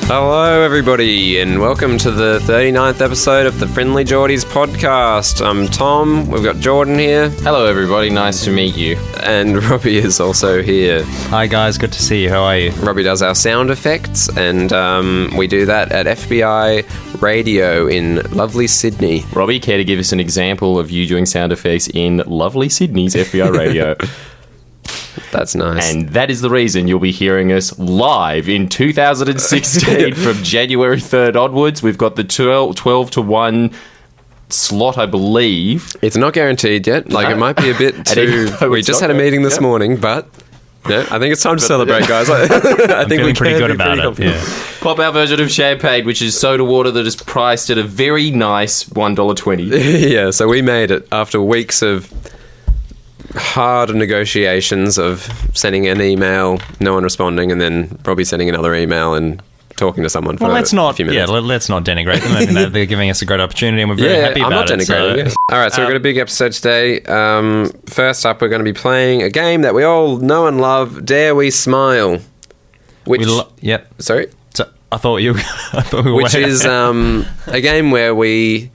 Hello, everybody, and welcome to the 39th episode of the Friendlyjordies podcast. I'm Tom. We've got Jordan here. Hello, everybody. Nice to meet you. And Robbie is also here. Hi, guys. Good to see you. How are you? Robbie does our sound effects, and we do that at FBI Radio in lovely Sydney. Robbie, care to give us an example of you doing sound effects in lovely Sydney's FBI Radio? That's nice. And that is the reason you'll be hearing us live in 2016 from January 3rd onwards. We've got the 12 to 1 slot, I believe. It's not guaranteed yet. It might be a bit too... We just had a meeting this morning, but... Yeah, I think it's time to celebrate, guys. I think feeling pretty good about it. Yeah. Pop our version of champagne, which is soda water that is priced at a very nice $1.20. Yeah, so we made it after weeks of hard negotiations of sending an email, no one responding, and then Robbie sending another email and talking to someone for a few minutes. Let's not denigrate them. I mean, they're giving us a great opportunity, and we're very happy about it. I'm not denigrating it. All right, so we've got a big episode today. First up, we're going to be playing a game that we all know and love, Dare We Smile? Which, yep. Sorry? So, I thought we were which is a game where we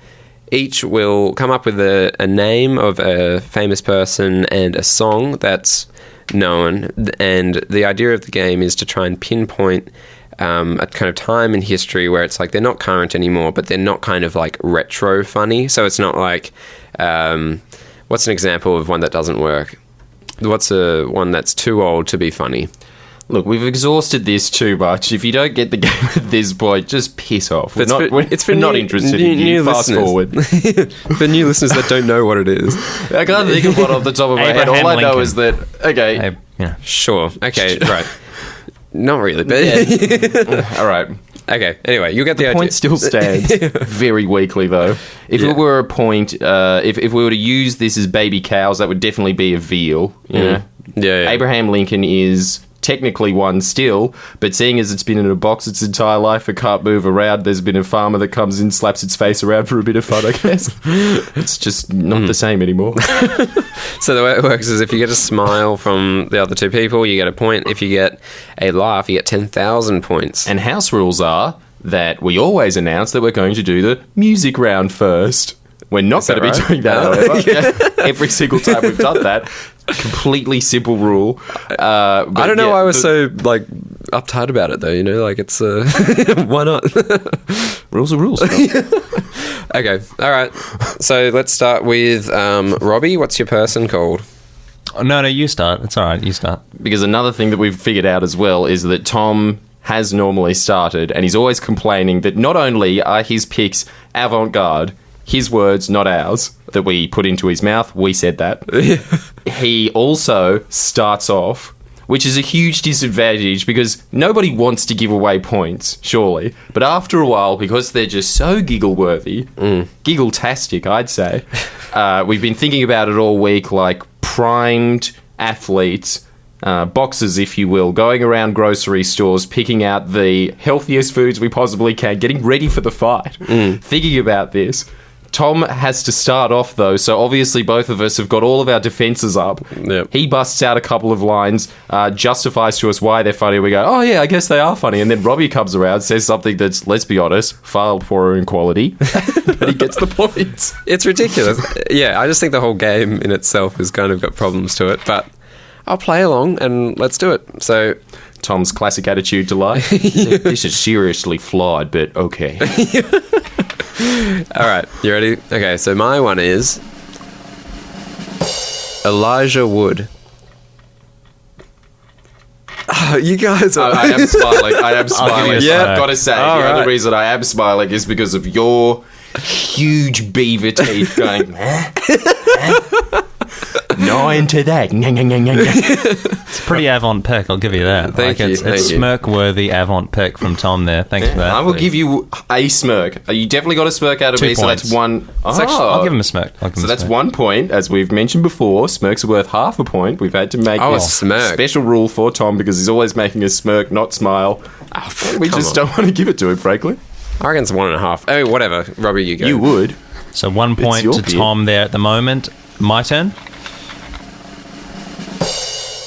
each will come up with a name of a famous person and a song that's known, and the idea of the game is to try and pinpoint a kind of time in history where it's like they're not current anymore, but they're not kind of like retro funny. So it's not like, what's an example of one that doesn't work? What's one that's too old to be funny? Look, we've exhausted this too much. If you don't get the game at this point, just piss off. We're not interested in you. Fast forward. For new listeners that don't know what it is. I can't think of one off the top of my head. All I know is that, okay. Sure. Okay, right. Not really, but... Yeah. All right. Okay, anyway, you get the idea. The point still stands. Very weakly, though. If it were a point... if we were to use this as baby cows, that would definitely be a veal. You know? Yeah. Abraham Lincoln is... technically one still, but seeing as it's been in a box its entire life, it can't move around. There's been a farmer that comes in, slaps its face around for a bit of fun, I guess. It's just not the same anymore. So the way it works is if you get a smile from the other two people, you get a point. If you get a laugh, you get 10,000 points. And house rules are that we always announce that we're going to do the music round first. We're not going to be doing that, however. Yeah. Every single time we've done that. Completely simple rule. I don't know why I was so uptight about it, though. You know, it's why not? Rules are rules. Okay, all right. So let's start with Robbie. What's your person called? No, you start. It's all right. You start. Because another thing that we've figured out as well is that Tom has normally started, and he's always complaining that not only are his picks avant-garde, his words, not ours, that we put into his mouth. We said that. He also starts off, which is a huge disadvantage because nobody wants to give away points, surely. But after a while, because they're just so giggle-worthy, giggle-tastic, I'd say, we've been thinking about it all week, like primed athletes, boxers, if you will, going around grocery stores, picking out the healthiest foods we possibly can, getting ready for the fight, thinking about this. Tom has to start off, though, so obviously both of us have got all of our defences up. Yep. He busts out a couple of lines, justifies to us why they're funny. We go, oh, yeah, I guess they are funny. And then Robbie comes around, says something that's, let's be honest, far poorer in quality, but he gets the points. It's ridiculous. Yeah, I just think the whole game in itself has kind of got problems to it, but I'll play along and let's do it. So... Tom's classic attitude to life. This is seriously flawed, but okay. All right, you ready? Okay, so my one is Elijah Wood. Oh, you guys are... I am smiling. Yeah. I've got to say, the only reason I am smiling is because of your huge beaver teeth going... 9 to that. It's a pretty avant pick, I'll give you that. Thank you. It's smirk-worthy avant pick from Tom there. Thanks for that. I will give you a smirk. You definitely got a smirk out of 2 me, points. So that's one... I'll give him a smirk. So that's 1 point. As we've mentioned before, smirks are worth half a point. We've had to make this smirk. Special rule for Tom because he's always making us smirk, not smile. We just don't want to give it to him, frankly. I reckon it's 1.5. Oh, whatever. Robbie, you go. You would. So 1 point to Tom there at the moment. My turn.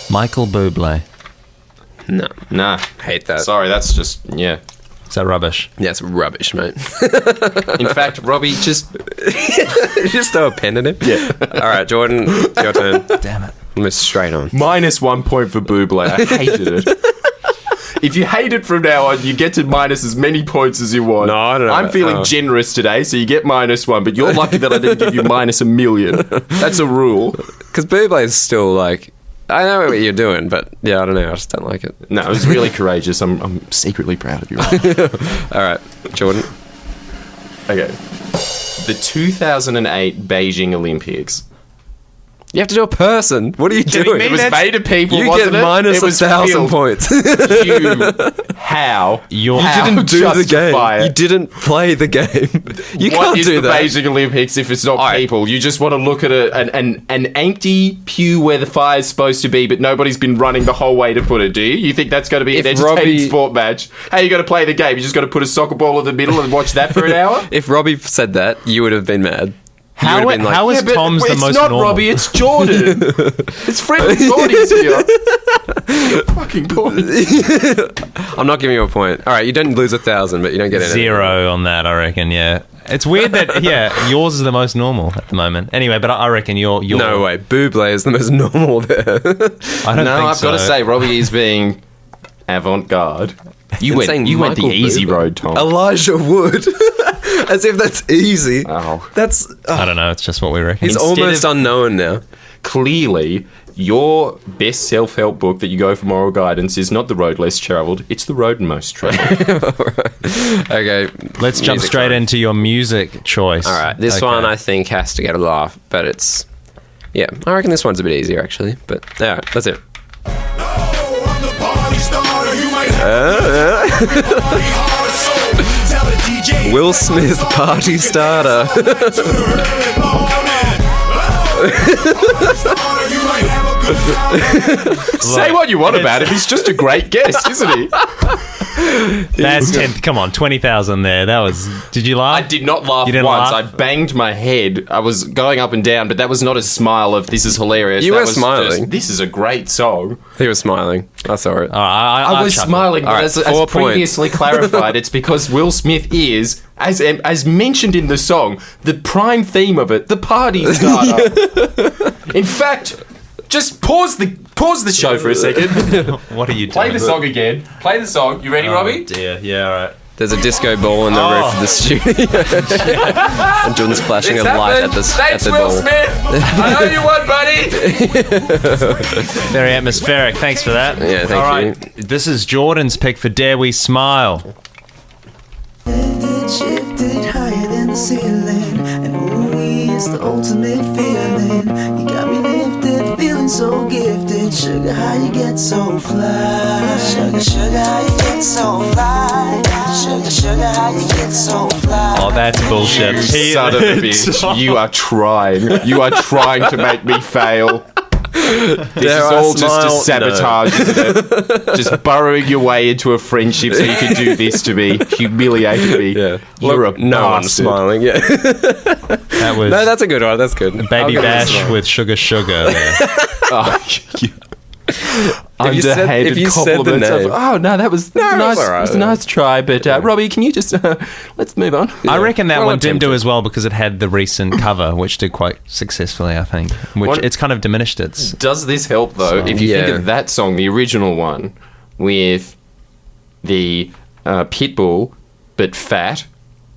Michael Bublé. No. Nah. Hate that. Sorry, that's just, yeah. Is that rubbish? Yeah, it's rubbish, mate. In fact, Robbie, just throw a pen at him. Yeah. All right, Jordan, your turn. Damn it. Move straight on. -1 point for Buble. I hated it. If you hate it from now on, you get to minus as many points as you want. No, I don't know. I'm feeling generous today, so you get -1, but you're lucky that I didn't give you -1,000,000. That's a rule. Because Buble is still like, I know what you're doing, but yeah, I don't know. I just don't like it. No, it was really courageous. I'm secretly proud of you. All right, Jordan. Okay. The 2008 Beijing Olympics. You have to do a person. What are you doing? It was made of people, You wasn't get it? minus It was 1,000 filled. points. How? You didn't do the game. justify it? You didn't play the game. You What can't is do the that. Beijing Olympics if it's not people? You just want to look at an empty pew where the fire's supposed to be, but nobody's been running the whole way to put it, do you? You think that's going to be an If entertaining Robbie- sport match? How you got to play the game? You just got to put a soccer ball in the middle and watch that for an hour? If Robbie said that, you would have been mad. You How, would have been like, how is Yeah, but Tom's the it's most not normal? Robbie, it's Jordan. It's Friendlyjordies here. Fucking point. I'm not giving you a point. All right, you don't lose 1,000, but you don't get anything. 0 on that, I reckon, yeah. It's weird that, yours is the most normal at the moment. Anyway, but I reckon you're No way. Buble is the most normal there. I don't No, think I've so. got to say, Robbie is being avant-garde. You went saying the Michael easy Bublé. road, Tom. Elijah Wood. As if that's easy. Oh. That's... I don't know, it's just what we reckon. He's Instead almost of- unknown now. Clearly, your best self-help book that you go for moral guidance is not The Road Less Travelled, it's The Road Most Travelled. Okay. Let's jump music straight time. into your music choice. All right. This Okay. one I think has to get a laugh, but it's... Yeah, I reckon this one's a bit easier, actually. But, all right, that's it. Will Smith, party starter. Say what you want about him, he's just a great guest, isn't he? That's 10. Come on, 20,000 there. That was. Did you laugh? I did not laugh You didn't once. laugh? I banged my head. I was going up and down, but that was not a smile of "this is hilarious." You That were was smiling. just, this is a great song. He was smiling. I saw it. I was chuckled. smiling, but All right, as 4 previously clarified, it's because Will Smith is, as mentioned in the song, the prime theme of it, the party starter. In fact, just pause the show for a second. What are you doing? Play the song again. Play the song. You ready, Robbie? Oh, dear. Yeah, all right. There's a disco ball in the roof of the studio. And Jordan's flashing a light at the Thanks, at the Will ball. Smith. I know you won, buddy. Very atmospheric. Thanks for that. Yeah, thank All right. This is Jordan's pick for Dare We Smile. Shifted higher than the ceiling, and ooh, it's the ultimate feeling. You got me lifted, feeling so gifted. Sugar, how you get so fly? Sugar, sugar, how you get so fly? Sugar, sugar, how you get so fly? Oh, that's bullshit. Son of a bitch. You are trying. You are trying to make me fail. This is all just to sabotage, isn't it? Just burrowing your way into a friendship so you can do this to me, humiliate me. Yeah. You're a no one's bastard. smiling. Yeah. That was No, that's a good one. That's good. I'll Baby give it a Bash smile. with Sugar Sugar there. Oh, you you said- underhanded if you said the compliments of, name. oh no, that was No, it was nice. all right. It was a nice try, but Robbie, can you just let's move on? I reckon that Well, one didn't do attempted. as well because it had the recent cover, which did quite successfully, I think. Which What- it's kind of diminished its. Does this help though? If you think Yeah. of that song, the original one, with the Pitbull, but fat,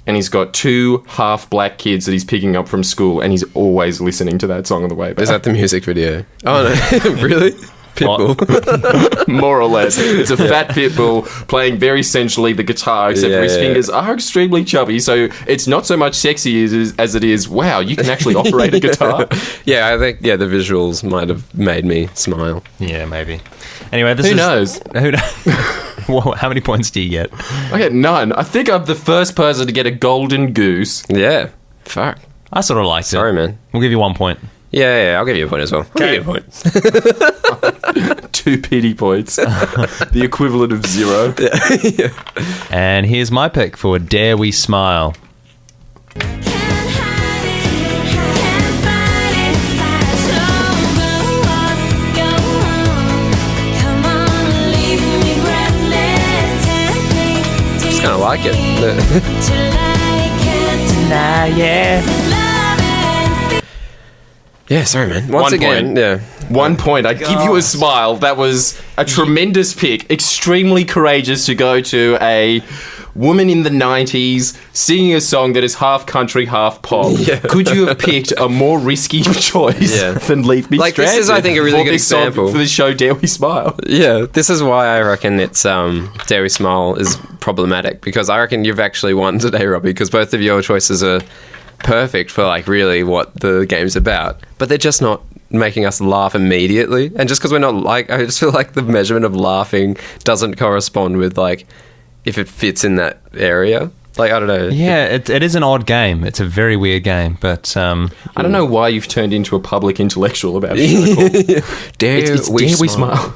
and he's got 2 half black kids that he's picking up from school, and he's always listening to that song on the way back. Is that the music video? Oh, no. Really? Pitbull. More or less? It's a fat Pitbull playing very sensually the guitar, except for his Yeah. fingers are extremely chubby, so it's not so much sexy as it is, wow, you can actually operate a guitar. Yeah, I think, the visuals might have made me smile. Yeah, maybe. Anyway, this Who is. knows? Who knows? Whoa, how many points do you get? I get none. I think I'm the first person to get a golden goose. Yeah. Fuck. I sort of liked it. Sorry, man. We'll give you 1 point. Yeah, I'll give you a point as well. I'll give you a point. 2 pity points. The equivalent of 0. And here's my pick for Dare We Smile. Just kind of like it. Yeah, sorry, man. Once again, yeah. 1 point. I give you a smile. That was a tremendous pick. Extremely courageous to go to a woman in the 90s singing a song that is half country, half pop. Yeah. Could you have picked a more risky choice than Leave Me Like, Stranded? this is, I think, a really good example. For the show Dare We Smile. Yeah, this is why I reckon it's Dare We Smile is problematic, because I reckon you've actually won today, Robbie, because both of your choices are perfect for, like, really what the game's about. But they're just not making us laugh immediately. And just because we're not like... I just feel like the measurement of laughing doesn't correspond with, like... if it fits in that area. Like, I don't know. Yeah, it is an odd game. It's a very weird game, but... I don't know why you've turned into a public intellectual about it. Dare we smile.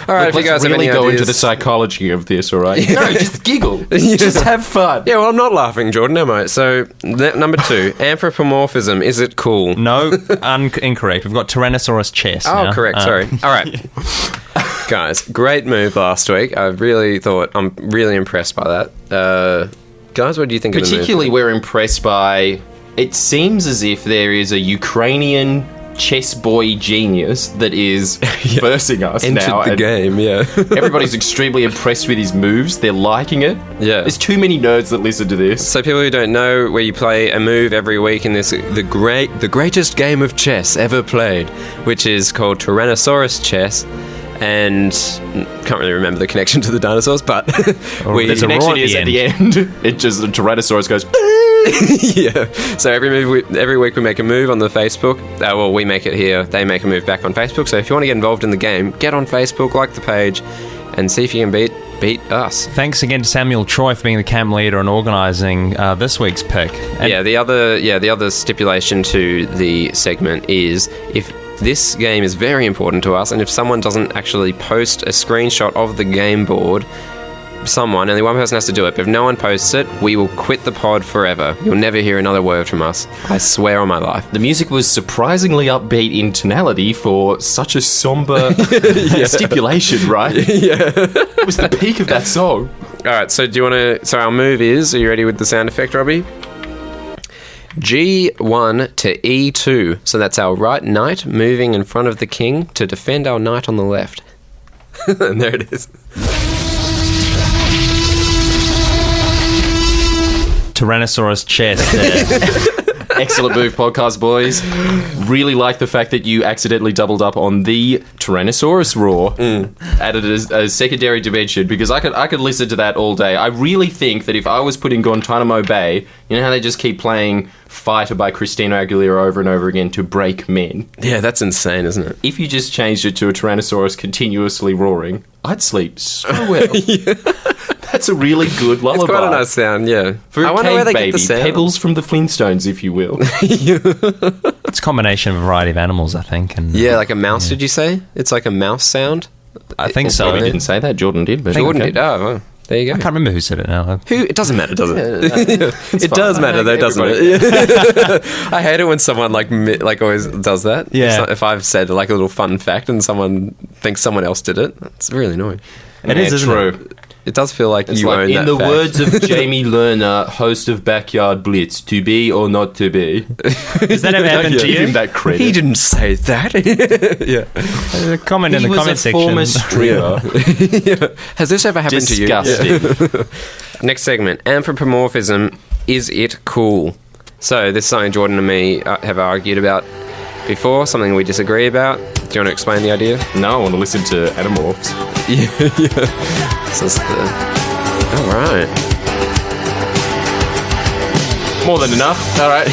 All right, Look, if you guys let's really have any go ideas... into the psychology of this, all right? No, just giggle. Just have fun. Yeah, well, I'm not laughing, Jordan, am I? So, number 2, anthropomorphism. Is it cool? No, incorrect. We've got Tyrannosaurus chest. Oh, now. correct, sorry. All right. Guys, great move last week. I'm really impressed by that. Guys, what do you think of the move? Particularly, we're impressed by... It seems as if there is a Ukrainian chess boy genius that is versing us now. Entered the game, yeah. Everybody's extremely impressed with his moves. They're liking it. Yeah. There's too many nerds that listen to this. So people who don't know, where you play a move every week in this the greatest game of chess ever played, which is called Tyrannosaurus chess. And can't really remember the connection to the dinosaurs, but the connection is at the end. It just the Tyrannosaurus goes. Yeah. So every week we make a move on the Facebook. Well, we make it here. They make a move back on Facebook. So if you want to get involved in the game, get on Facebook, like the page, and see if you can beat us. Thanks again to Samuel Troy for being the camp leader and organising this week's pick. And the other stipulation to the segment is if this game is very important to us, and if someone doesn't actually post a screenshot of the game board, only one person has to do it. But if no one posts it, we will quit the pod forever. You'll never hear another word from us. I swear on my life. The music was surprisingly upbeat in tonality for such a somber stipulation, right? Yeah. It was the peak of that song. All right, so do you want to... So our move is... Are you ready with the sound effect, Robbie? G1 to E2. So that's our right knight moving in front of the king to defend our knight on the left. And there it is. Tyrannosaurus chest there. Excellent move, podcast boys. Really like the fact that you accidentally doubled up on the Tyrannosaurus roar. Added a secondary dimension, because I could listen to that all day. I really think that if I was put in Guantanamo Bay, you know how they just keep playing Fighter by Christina Aguilera over and over again to break men? Yeah, that's insane, isn't it? If you just changed it to a Tyrannosaurus continuously roaring, I'd sleep so well. That's a really good lullaby. It's quite a nice sound, yeah. For a I wonder cave where they baby, get the sound. Pebbles from the Flintstones, if you will. It's a combination of a variety of animals, I think. And Yeah, like a mouse, did you say? It's like a mouse sound? I think so. We didn't say that. Jordan did. But Jordan okay. did. Oh, well, there you I go. can't remember who said it now. It doesn't matter, does it? It fine. does matter, though, doesn't it? I hate it when someone like always does that. Yeah. If I've said like a little fun fact and someone thinks someone else did it, it's really annoying. It is, isn't true. it? It does feel like It's you like, own that in the fact. words of Jamie Lerner, host of Backyard Blitz, to be or not to be. Has that ever happened to Give him you? that credit. He didn't say that. Yeah. There's a comment in He the was comment a section. former streamer. Has this ever happened Disgusting. to you? Next segment, anthropomorphism. Is it cool? So this is something Jordan and me have argued about before, something we disagree about. Do you want to explain the idea? No, I want to listen to Animorphs. Yeah. This is the... All right. More than enough. All right.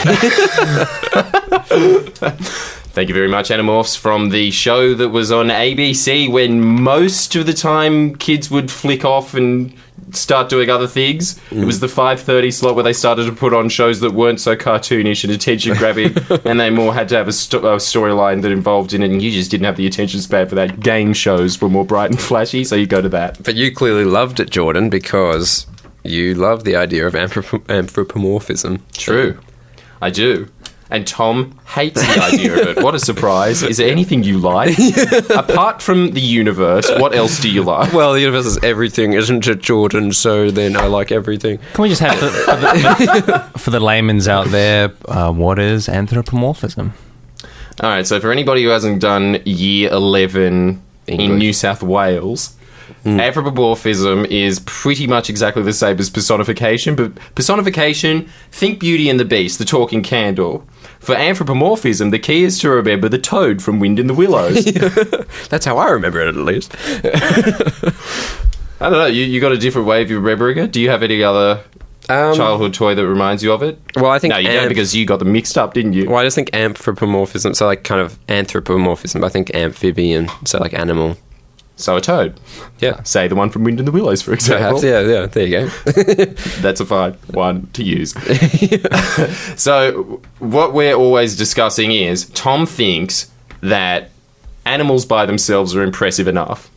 Thank you very much, Animorphs, from the show that was on ABC when most of the time kids would flick off and start doing other things. It was the 5:30 slot where they started to put on shows that weren't so cartoonish and attention-grabbing, and they more had to have a storyline that involved in it, and you just didn't have the attention span for that. Game shows were more bright and flashy, so you go to that. But you clearly loved it, Jordan, because you love the idea of anthropomorphism. True. I do. and Tom hates the idea of it. What a surprise. Is there anything you like? Apart from the universe, what else do you like? Well, the universe is everything, isn't it, Jordan? So then I like everything. Can we just have for the layman's out there, what is anthropomorphism? All right, so for anybody who hasn't done year 11 in English. New South Wales, anthropomorphism is pretty much exactly the same as personification, but personification, think Beauty and the Beast, the talking candle. For anthropomorphism, the key is to remember the toad from Wind in the Willows. That's how I remember it, at least. I don't know, you got a different way of remembering it? Do you have any other childhood toy that reminds you of it? Well, I think No, you don't, because you got them mixed up, didn't you? Well, I just think anthropomorphism, so like kind of anthropomorphism, but I think amphibian, so like animal. So a toad. Yeah. Say the one from Wind in the Willows, for example. Perhaps, yeah, there you go. That's a fine one to use. So what we're always discussing is Tom thinks that animals by themselves are impressive enough.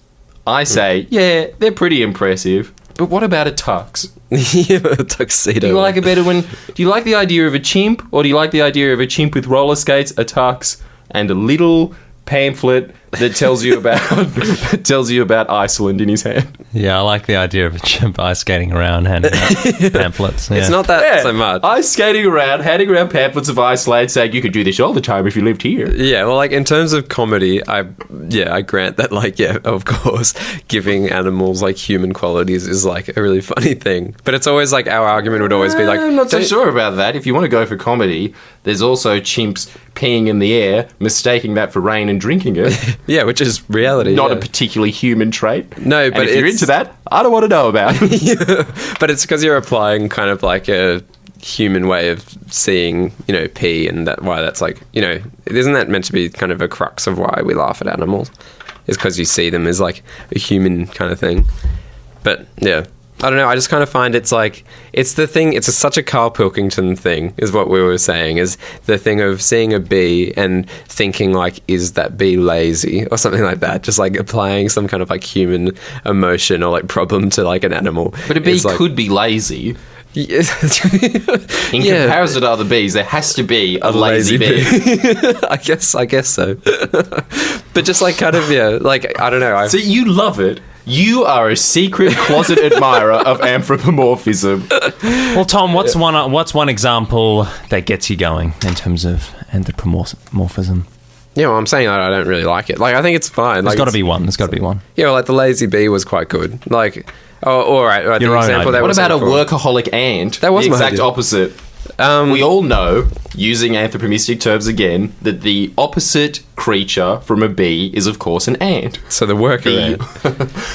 I say, yeah, they're pretty impressive. But what about a tux? Yeah, tuxedo. Do you like do you like the idea of a chimp, or do you like the idea of a chimp with roller skates, a tux, and a little pamphlet that tells you about Iceland in his hand? Yeah, I like the idea of a chimp ice skating around handing out pamphlets. Yeah. It's not that so much. Ice skating around, handing around pamphlets of Iceland, saying you could do this all the time if you lived here. Yeah, well, like in terms of comedy, I grant that, like, yeah, of course, giving animals like human qualities is like a really funny thing. But it's always like our argument would always be like, I'm not so don't- sure about that. If you want to go for comedy, there's also chimps peeing in the air, mistaking that for rain and drinking it. Yeah, which is reality. Not yeah. a particularly human trait. No, but and if you're it's- into that, I don't want to know about it. But it's because you're applying kind of like a human way of seeing, pee, and that why that's like, isn't that meant to be kind of a crux of why we laugh at animals? Is because you see them as like a human kind of thing. But yeah, I don't know. I just kind of find it's like, it's the thing, it's such a Carl Pilkington thing, is what we were saying, is the thing of seeing a bee and thinking like, is that bee lazy or something like that? Just like applying some kind of like human emotion or like problem to like an animal. But a bee It's like- could be lazy. Yeah. In comparison to other bees, there has to be a lazy bee. I guess so. But just like kind of, yeah, like, I don't know. So you love it. You are a secret closet admirer of anthropomorphism. Well, Tom, what's one example that gets you going in terms of anthropomorphism? Yeah, well, I'm saying I don't really like it. Like, I think it's fine. There's got to be one. There's got to be one. Yeah, well, like the lazy bee was quite good. Like, oh, all right. The Your own example idea. that What was about a cool. workaholic ant? That was the my exact idea. opposite. We all know, using anthropomistic terms again, that the opposite creature from a bee is, of course, an ant. So the worker ant.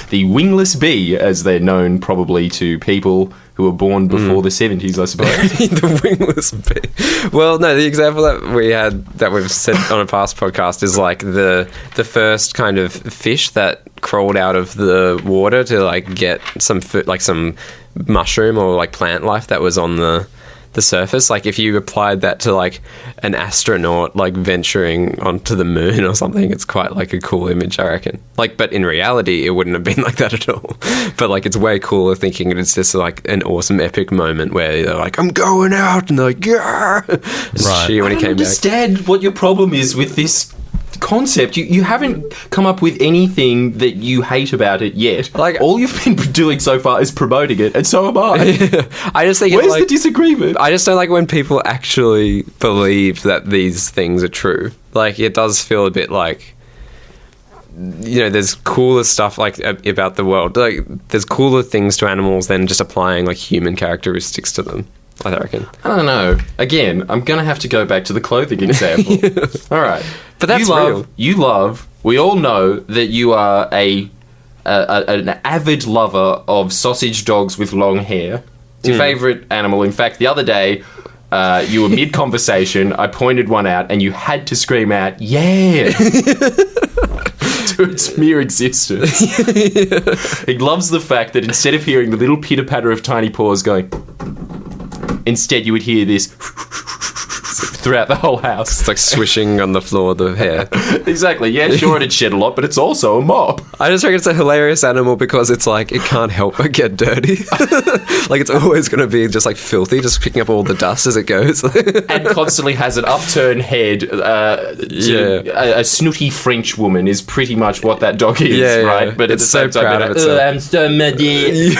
The wingless bee, as they're known probably to people who were born before the 70s, I suppose. The wingless bee. Well, no, the example that we've said on a past podcast is like the first kind of fish that crawled out of the water to like get some food, like some mushroom or like plant life that was on the surface. Like if you applied that to like an astronaut like venturing onto the moon or something, it's quite like a cool image, I reckon. Like, but in reality, it wouldn't have been like that at all. But like, it's way cooler thinking it's just like an awesome epic moment where they're like, I'm going out, and they're like, yeah. Right. Cheer when I he don't came back. understand what your problem is with this concept. You haven't come up with anything that you hate about it yet. Like- all you've been doing so far is promoting it, and so am I. I just think Where's it's like, the disagreement? I just don't like when people actually believe that these things are true. Like, it does feel a bit like, there's cooler stuff like about the world. Like, there's cooler things to animals than just applying like human characteristics to them, I reckon. I don't know. Again, I'm going to have to go back to the clothing example. All right. But that's real. We all know that you are an avid lover of sausage dogs with long hair. It's your favourite animal. In fact, the other day, you were mid-conversation, I pointed one out, and you had to scream out, yeah! To its mere existence. He loves the fact that instead of hearing the little pitter-patter of tiny paws going, instead you would hear this throughout the whole house. It's like swishing on the floor, the hair. Exactly. Yeah, sure, it'd shed a lot, but it's also a mop. I just reckon it's a hilarious animal because it's like it can't help but get dirty. Like it's always going to be just like filthy, just picking up all the dust as it goes. And constantly has an upturned head. A snooty French woman is pretty much what that dog is, right? But it's so proud of itself. I'm so muddy.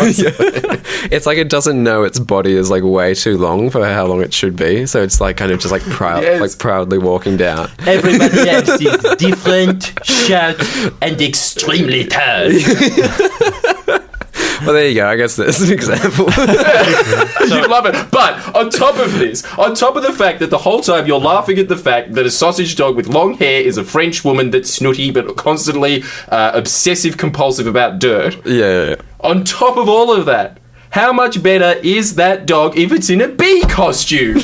It's like it doesn't know its body is like way too long for how long it should be, so it's like kind of just like proudly walking down. Everybody else is different, short, and extremely tired. Well, there you go. I guess there's an example. You love it. But on top of this, on top of the fact that the whole time you're laughing at the fact that a sausage dog with long hair is a French woman that's snooty but constantly obsessive compulsive about dirt. Yeah. On top of all of that, how much better is that dog if it's in a bee costume?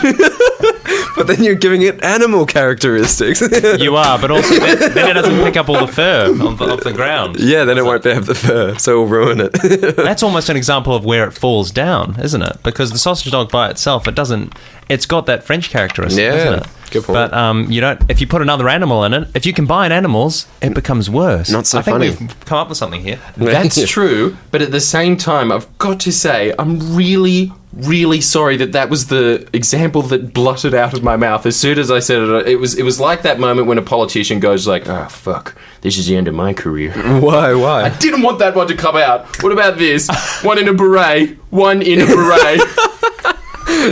But then you're giving it animal characteristics. You are, but also then it doesn't pick up all the fur off the ground. Yeah, then it won't have the fur, so it'll ruin it. That's almost an example of where it falls down, isn't it? Because the sausage dog by itself, it's got that French characteristic, isn't it? Good point. But you don't. If you put another animal in it, if you combine animals, it becomes worse. Not so I think funny. we've come up with something here. That's true, but at the same time, I've got to say, I'm really, really sorry that was the example that blutted out of my mouth as soon as I said it. It was like that moment when a politician goes like, "Oh fuck, this is the end of my career." Why? I didn't want that one to come out. What about this? One in a beret.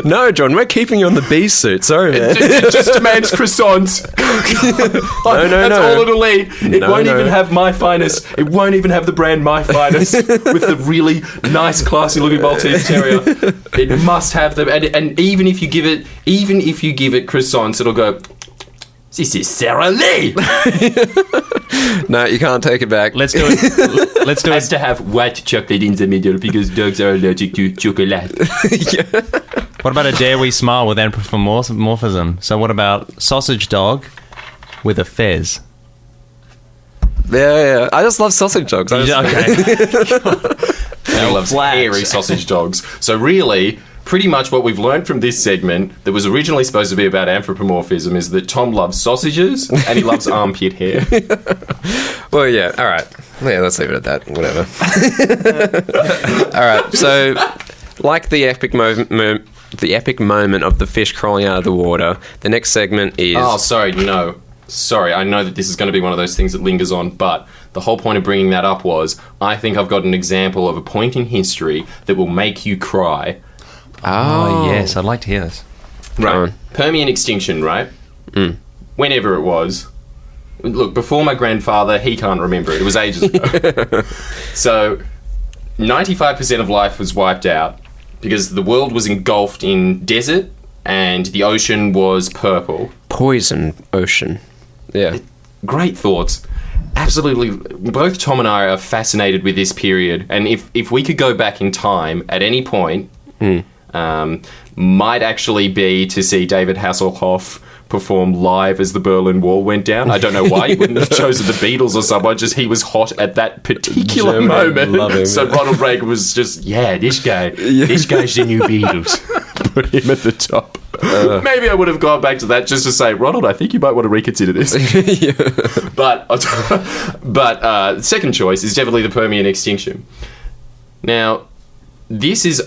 No, John, we're keeping you on the bee suit. Sorry, man. It just demands croissants. That's all it'll eat. It won't even have My Finest. It won't even have the brand My Finest with the really nice, classy-looking Maltese Terrier. It must have them. And even if you give it croissants, it'll go, "This is Sara Lee." No, you can't take it back. Let's do it. Let's do It it. has to have white chocolate in the middle because dogs are allergic to chocolate. What about a dare we smile with anthropomorphism? So what about sausage dog with a fez? Yeah. I just love sausage dogs. Okay. He loves flags. hairy sausage dogs. So really, pretty much what we've learned from this segment that was originally supposed to be about anthropomorphism is that Tom loves sausages and he loves armpit hair. Well, yeah. All right. Yeah, let's leave it at that. Whatever. All right. So, like the epic moment of the fish crawling out of the water, the next segment is... Oh, sorry, no. Sorry, I know that this is going to be one of those things that lingers on, but the whole point of bringing that up was I think I've got an example of a point in history that will make you cry. Oh, yes. I'd like to hear this. Right. Permian extinction, right? Whenever it was. Look, before my grandfather, he can't remember it. It was ages ago. So, 95% of life was wiped out because the world was engulfed in desert and the ocean was purple. Poison ocean. Yeah. Great thoughts. Absolutely. Both Tom and I are fascinated with this period. And if we could go back in time at any point, might actually be to see David Hasselhoff perform live as the Berlin Wall went down. I don't know why he wouldn't have chosen the Beatles or someone, just he was hot at that particular German, love him, moment. So yeah. Ronald Reagan was just, this guy's the new Beatles. Put him at the top. Maybe I would have gone back to that just to say, Ronald, I think you might want to reconsider this. But second choice is definitely the Permian extinction. Now, this is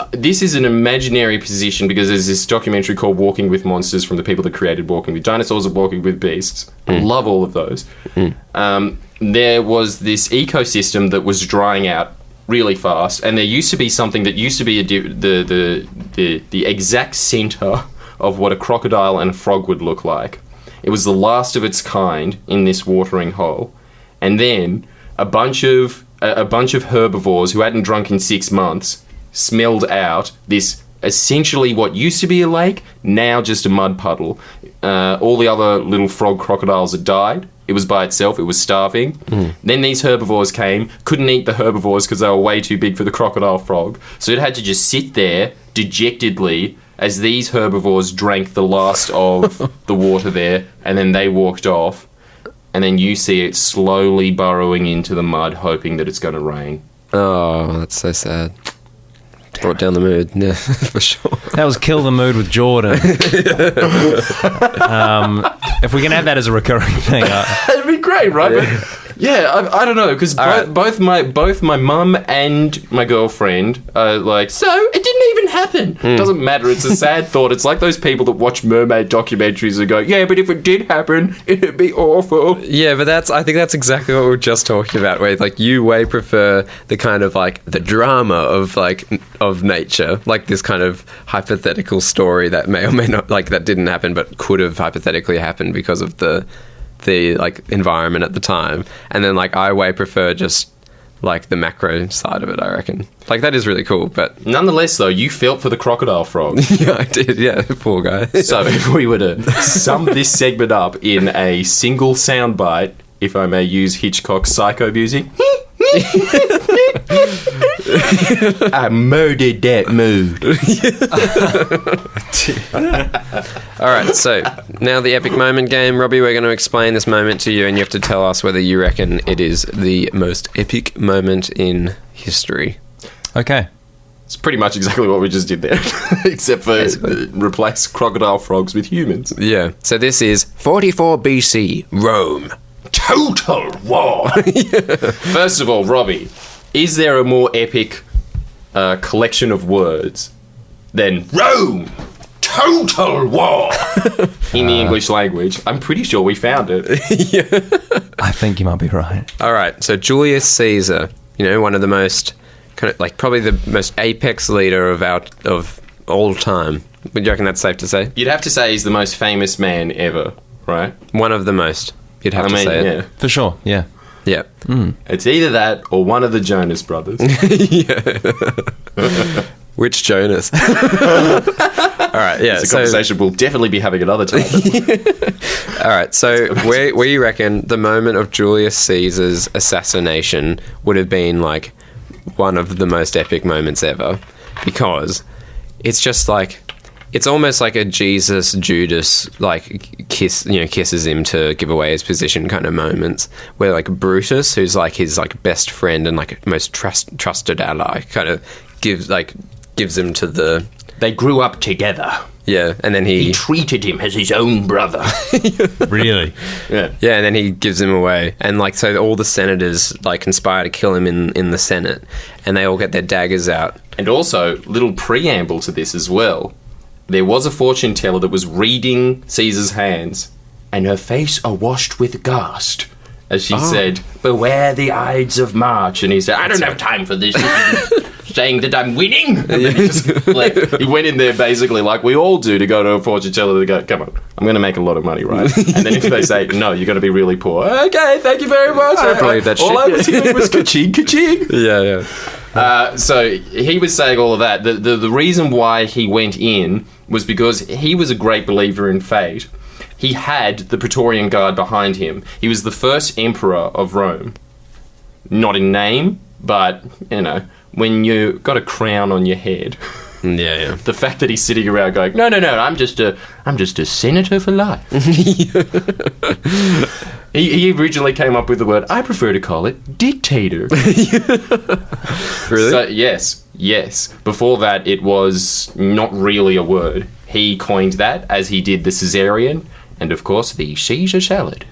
an imaginary position because there's this documentary called Walking with Monsters from the people that created Walking with Dinosaurs and Walking with Beasts. I love all of those. There was this ecosystem that was drying out really fast, and there used to be something that used to be the exact center of what a crocodile and a frog would look like. It was the last of its kind in this watering hole, and then a bunch of herbivores who hadn't drunk in 6 months smelled out this essentially what used to be a lake, now just a mud puddle. All the other little frog crocodiles had died. It was by itself. It was starving. Then these herbivores came, couldn't eat the herbivores because they were way too big for the crocodile frog. So it had to just sit there dejectedly as these herbivores drank the last of the water there, and then they walked off. And then you see it slowly burrowing into the mud, hoping that it's going to rain. Oh, that's so sad. Brought down the mood, yeah, for sure. That was Kill the Mood with Jordan. If we can have that as a recurring thing. It'd be great, right? Yeah. Yeah, I don't know, because both my mum and my girlfriend are like, so it didn't even happen. Doesn't matter. It's a sad thought. It's like those people that watch mermaid documentaries and go, yeah, but if it did happen, it'd be awful. Yeah, but I think that's exactly what we were just talking about, where like you way prefer the kind of like the drama of nature, like this kind of hypothetical story that may or may not, like, that didn't happen but could have hypothetically happened because of the like environment at the time. And then like I way prefer just like the macro side of it, I reckon. Like that is really cool, but Nonetheless, though, you felt for the crocodile frog. yeah, I did. Yeah, poor guy. So if we were to sum this segment up in a single soundbite, if I may use Hitchcock's Psycho music. I murdered that mood. All right, so now the epic moment game. Robbie, we're going to explain this moment to you, and you have to tell us whether you reckon it is the most epic moment in history. Okay. It's pretty much exactly what we just did there, except for replace crocodile frogs with humans. Yeah. So this is 44 BC, Rome. Total war. First of all, Robbie, is there a more epic collection of words than Rome? Total war. In the English language. I'm pretty sure we found it. I think you might be right. All right, so Julius Caesar, one of the most, kind of like probably the most apex leader of all time. Would you reckon that's safe to say? You'd have to say he's the most famous man ever, right? One of the most. You'd have to say it. Yeah. For sure, yeah. Yeah. It's either that or one of the Jonas brothers. Which Jonas? All right, yeah. It's a conversation we'll definitely be having another time. All right, so where you reckon the moment of Julius Caesar's assassination would have been like one of the most epic moments ever? Because it's just like, it's almost like a Jesus Judas like kisses him to give away his position kind of moments, where like Brutus, who's like his like best friend and like most trusted ally, kind of gives him to the. They grew up together. Yeah, and then he treated him as his own brother. Really? Yeah. Yeah, and then he gives him away. And like, so all the senators like conspire to kill him in the Senate, and they all get their daggers out. And also, little preamble to this as well. There was a fortune teller that was reading Caesar's hands, and her face awashed with ghast, as she said, "Beware the Ides of March." And he said, "I don't have time for this." Saying that I'm winning. And then he just he went in there basically like we all do to go to a fortune teller to go, come on, I'm going to make a lot of money, right? And then if they say, no, you're going to be really poor. Okay, thank you very much. I believe that all shit. I was hearing was ka-ching, ka-ching. Yeah. So he was saying all of that. The reason why he went in was because he was a great believer in fate. He had the Praetorian Guard behind him. He was the first emperor of Rome. Not in name, but, when you got a crown on your head. Yeah. The fact that he's sitting around going, no, I'm just a senator for life. He originally came up with the word, I prefer to call it dictator. Really? So, yes. Before that, it was not really a word. He coined that, as he did the Caesarean, and of course the Caesar salad.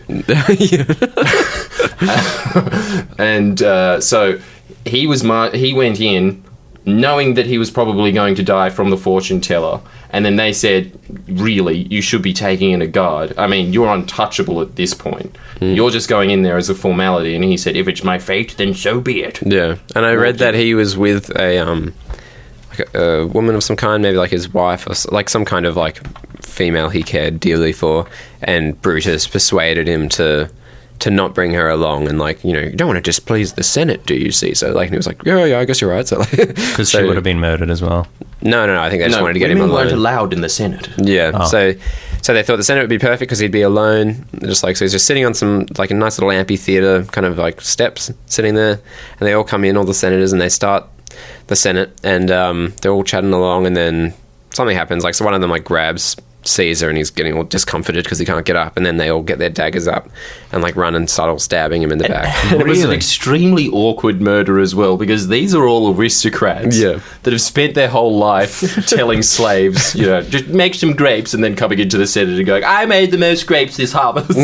And so he went in knowing that he was probably going to die from the fortune teller, and then they said, really, you should be taking in a guard. I mean, you're untouchable at this point. You're just going in there as a formality. And he said, if it's my fate, then so be it. Yeah. And I read that he was with a woman of some kind, maybe like his wife, or like some kind of like female he cared dearly for, and Brutus persuaded him to not bring her along, and like, you don't want to displease the Senate, do you, Caesar? Like, and he was like, yeah, I guess you're right. So like, because she would have been murdered as well. No, I think they just wanted to get him alone. Women weren't allowed in the Senate. Yeah, Oh. So they thought the Senate would be perfect because he'd be alone, just like, so he's just sitting on some like a nice little amphitheater kind of like steps, sitting there, and they all come in, all the senators, and they start the Senate, and they're all chatting along, and then something happens, like, so one of them like grabs Caesar, and he's getting all discomfited because he can't get up, and then they all get their daggers up and like run and start all stabbing him in the back. And it was an extremely awkward murder as well, because these are all aristocrats Yeah. that have spent their whole life telling slaves, just make some grapes, and then coming into the Senate and going, I made the most grapes this harvest.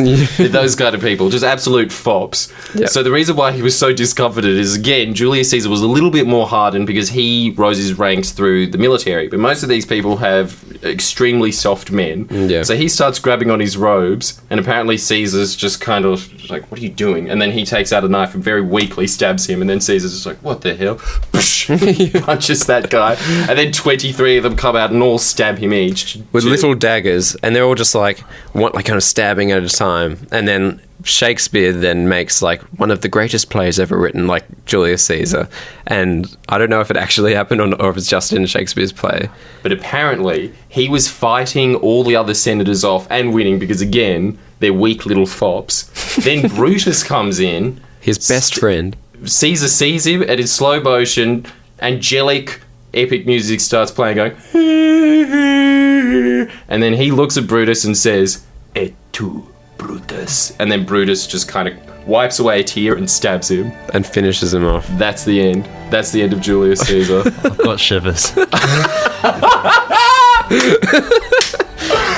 Those kind of people, just absolute fops. Yeah. So the reason why he was so discomfited is, again, Julius Caesar was a little bit more hardened because he rose his ranks through the military, but most of these people have extremely soft men. Yeah. So he starts grabbing on his robes, and apparently Caesar's just kind of like, what are you doing? And then he takes out a knife and very weakly stabs him, and then Caesar's just like, what the hell? Punches that guy, and then 23 of them come out and all stab him each. With little daggers, and they're all just like kind of stabbing at a time. And then Shakespeare then makes like one of the greatest plays ever written, like Julius Caesar. And I don't know if it actually happened or if it's just in Shakespeare's play. But apparently he was fighting all the other senators off and winning because, again, they're weak little fops. Then Brutus comes in. His best friend. Caesar sees him, and in slow motion, angelic, epic music starts playing, going, and then he looks at Brutus and says, Et tu, Brutus. And then Brutus just kind of wipes away a tear and stabs him. And finishes him off. That's the end. That's the end of Julius Caesar. I've got shivers.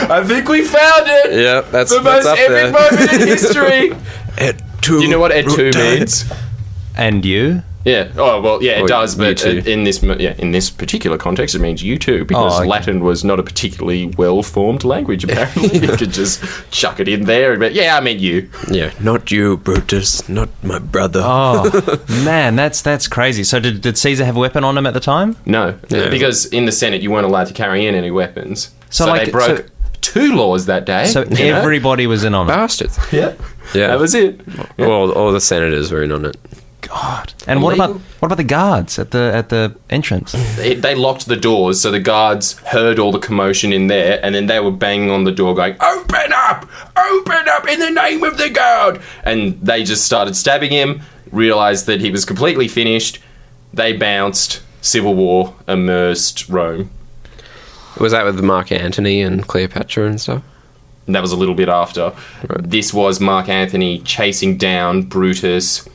I think we found it! Yeah, that's The most up epic there. moment in history! Et tu, Do you know what et tu means? And you? Yeah. Oh, well, yeah, it Or does, you but too. in this particular context, it means you too, because Oh, okay. Latin was not a particularly well-formed language, apparently. You could just chuck it in there and be, yeah, I meant you. Yeah, not you, Brutus, not my brother. Oh, man, that's crazy. So did Caesar have a weapon on him at the time? No, Yeah. because in the Senate, you weren't allowed to carry in any weapons. So, So, like, they broke so- 2 laws that day. So you know? everybody was in on it. Bastards. Yeah. Yeah. That was it. Well, all the senators were in on it. God. And what Illegal. about the guards at the entrance? They locked the doors, so the guards heard all the commotion in there, and then they were banging on the door going, open up in the name of the god. And they just started stabbing him, realized that he was completely finished. They bounced. Civil war immersed Rome. Was that with Mark Antony and Cleopatra and stuff? And that was a little bit after. Right. This was Mark Antony chasing down Brutus